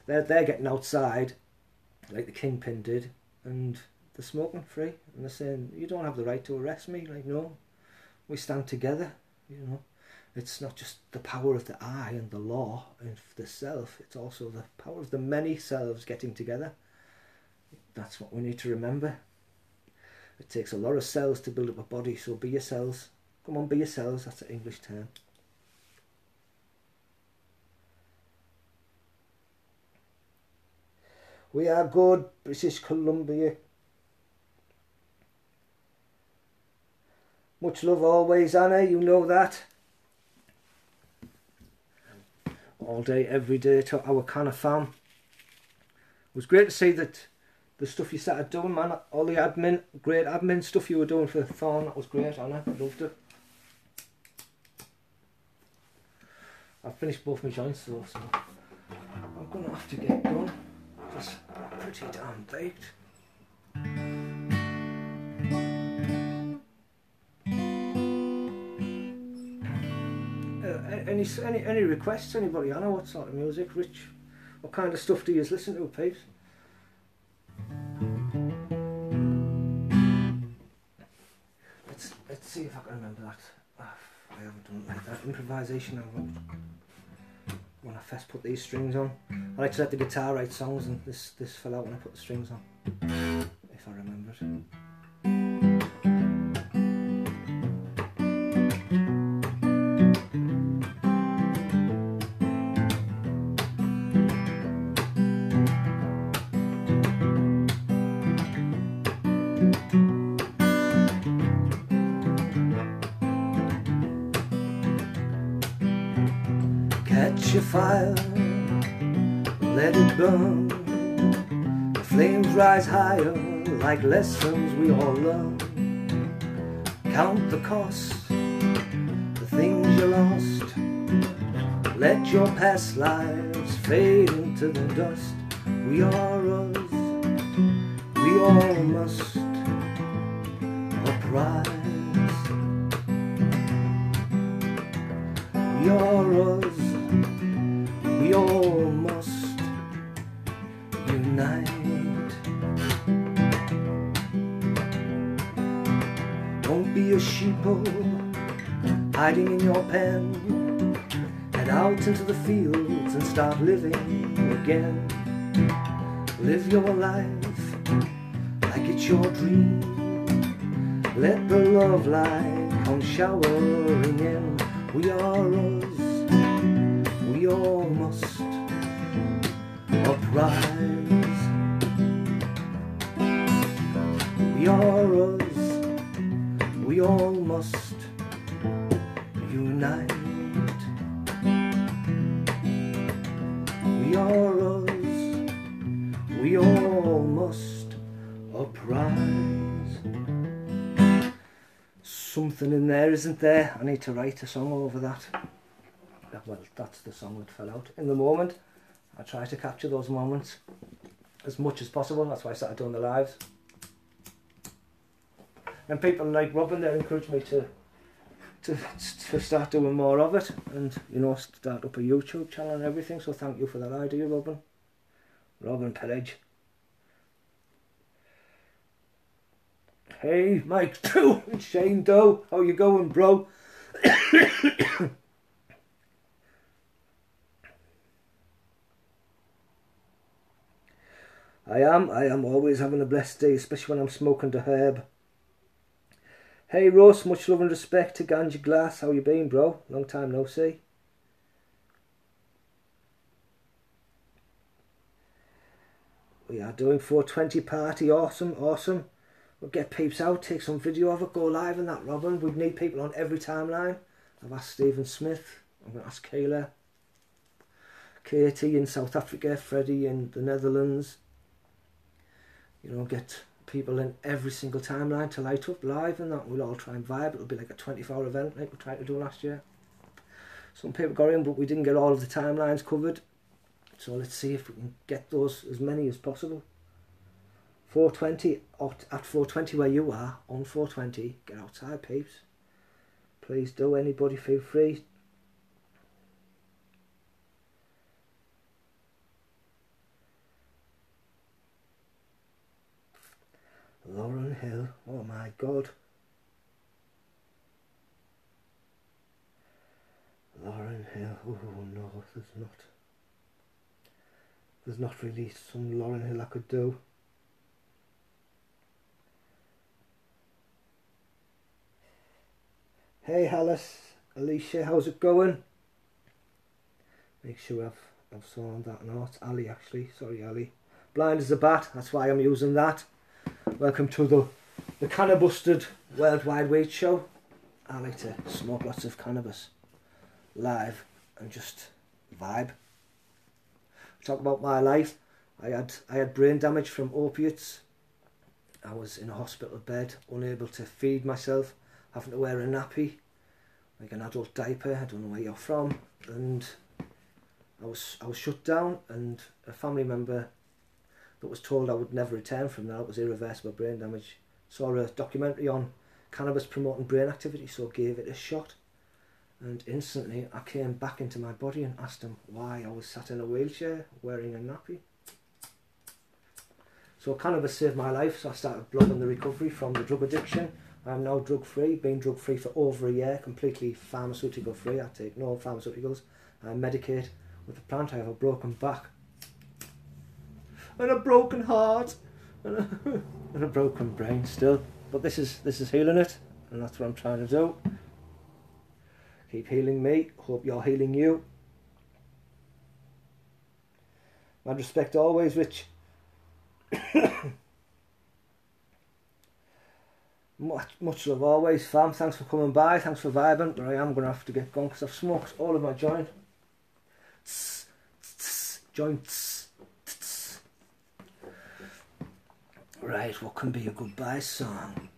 They're getting outside like the Kingpin did, and they're smoking free, and they're saying, you don't have the right to arrest me. Like, no, we stand together, you know. It's not just the power of the I and the law and the self, it's also the power of the many selves getting together. That's what we need to remember. It takes a lot of cells to build up a body, so be yourselves. Come on, be yourselves, that's an English term. We are good, British Columbia. Much love always, Anna, you know that. All day, every day to our kind of fam. It was great to see that the stuff you started doing, man. All the admin, great admin stuff you were doing for Thorn, that was great, Anna. I loved it. I've finished both my joints though, so I'm going to have to get going. It's pretty damn baked. Any requests, anybody? I know what sort of music, Rich? What kind of stuff do you listen to, peeps? Let's see if I can remember that. I haven't done it like that. Improvisation I wrote when I first put these strings on. I like to let the guitar write songs, and this fell out when I put the strings on. If I remember it. Light your fire, let it burn. The flames rise higher like lessons we all learn. Count the cost, the things you lost. Let your past lives fade into the dust. We are us, we all must uprise. We are us, we all must unite. Don't be a sheeple hiding in your pen. Head out into the fields and start living again. Live your life like it's your dream. Let the love light come showering in. We are us, we all must uprise. We are us, we all must unite. We are us, we all must uprise. Something in there, isn't there? I need to write a song over that. Well, that's the song that fell out. In the moment, I try to capture those moments as much as possible. That's why I started doing the lives. And people like Robin there encouraged me to start doing more of it, and you know, start up a YouTube channel and everything. So thank you for that idea, Robin. Robin Perridge. Hey, Mike Doe and Shane Doe, how you going, bro? I am always having a blessed day, especially when I'm smoking the herb. Hey Ross, much love and respect to Ganja Glass. How you been, bro? Long time no see. We are doing 420 party. Awesome, awesome. We'll get peeps out, take some video of it, go live and that, Robin. We'd need people on every timeline. I've asked Stephen Smith. I'm going to ask Kayla. Katie in South Africa, Freddie in the Netherlands. You know, get people in every single timeline to light up live and that. We'll all try and vibe. It'll be like a 24-hour event like we tried to do last year. Some people got in, but we didn't get all of the timelines covered. So let's see if we can get those, as many as possible. 420, at 420 where you are, on 420, get outside, peeps. Please do, anybody feel free. Lauren Hill, oh my God. Lauren Hill, oh no, there's not really some Lauren Hill I could do. Hey Alice, Alicia, how's it going? Make sure I've sorted that. No, it's Ali actually, sorry Ali. Blind as a bat, that's why I'm using that. Welcome to the Cannabusted Worldwide Weed Show. I like to smoke lots of cannabis live and just vibe. Talk about my life. I had brain damage from opiates. I was in a hospital bed, unable to feed myself, having to wear a nappy, like an adult diaper. I don't know where you're from. And I was shut down, and a family member that was told I would never return from that, it was irreversible brain damage, saw a documentary on cannabis promoting brain activity, so gave it a shot. And instantly I came back into my body and asked him why I was sat in a wheelchair wearing a nappy. So cannabis saved my life, so I started blogging the recovery from the drug addiction. I'm now drug free, been drug free for over a year, completely pharmaceutical free. I take no pharmaceuticals. I medicate with the plant. I have a broken back and a broken heart and a broken brain still. But this is healing it, and that's what I'm trying to do. Keep healing me, hope you're healing you. Mad respect always, Rich. much love always, fam. Thanks for coming by, thanks for vibing. But I am going to have to get going because I've smoked all of my joint. joints. Right, what can be a goodbye song?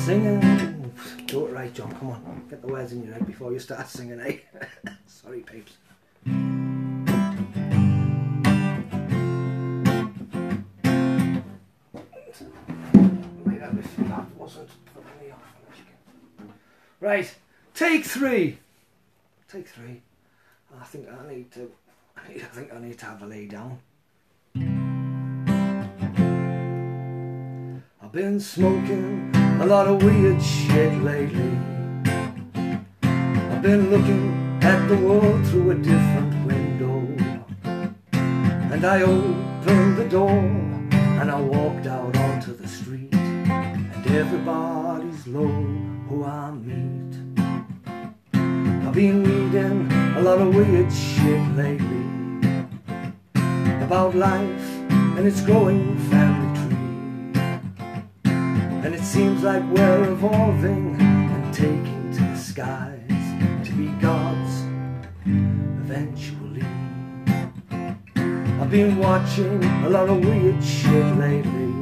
Singing. Do it right, John. Come on. Get the words in your head before you start singing, eh? Sorry, peeps. That wasn't putting me off. Right. Take 3. Take 3. I think I need to have a lay down. I've been smoking a lot of weird shit lately. I've been looking at the world through a different window, and I opened the door and I walked out onto the street, and everybody's low who I meet. I've been reading a lot of weird shit lately about life and its growing family tree. And it seems like we're evolving and taking to the skies to be gods eventually. I've been watching a lot of weird shit lately,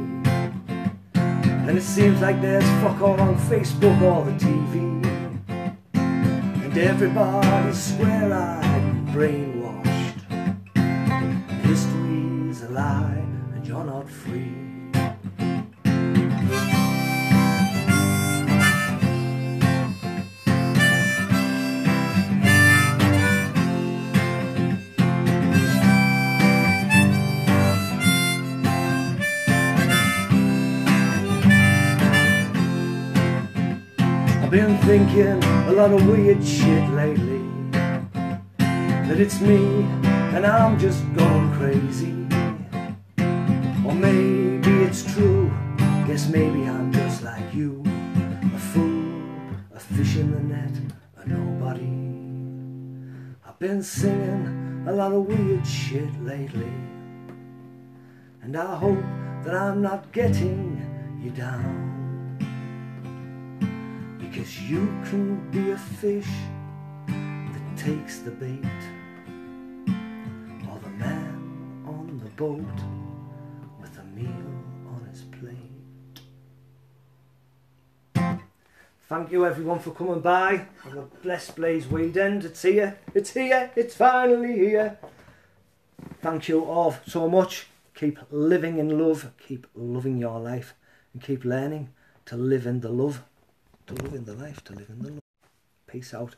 and it seems like there's fuck all on Facebook or the TV, and everybody's square-eyed and brainwashed. History's a lie and you're not free. I've been thinking a lot of weird shit lately, that it's me and I'm just going crazy. Or maybe it's true, guess maybe I'm just like you, a fool, a fish in the net, a nobody. I've been singing a lot of weird shit lately, and I hope that I'm not getting you down. Because you can be a fish that takes the bait, or the man on the boat with a meal on his plate. Thank you everyone for coming by. Have a blessed Blaze weekend. It's here, it's finally here. Thank you all so much. Keep living in love, keep loving your life, and keep learning to live in the love. To live in the life, to live in the love. Peace out.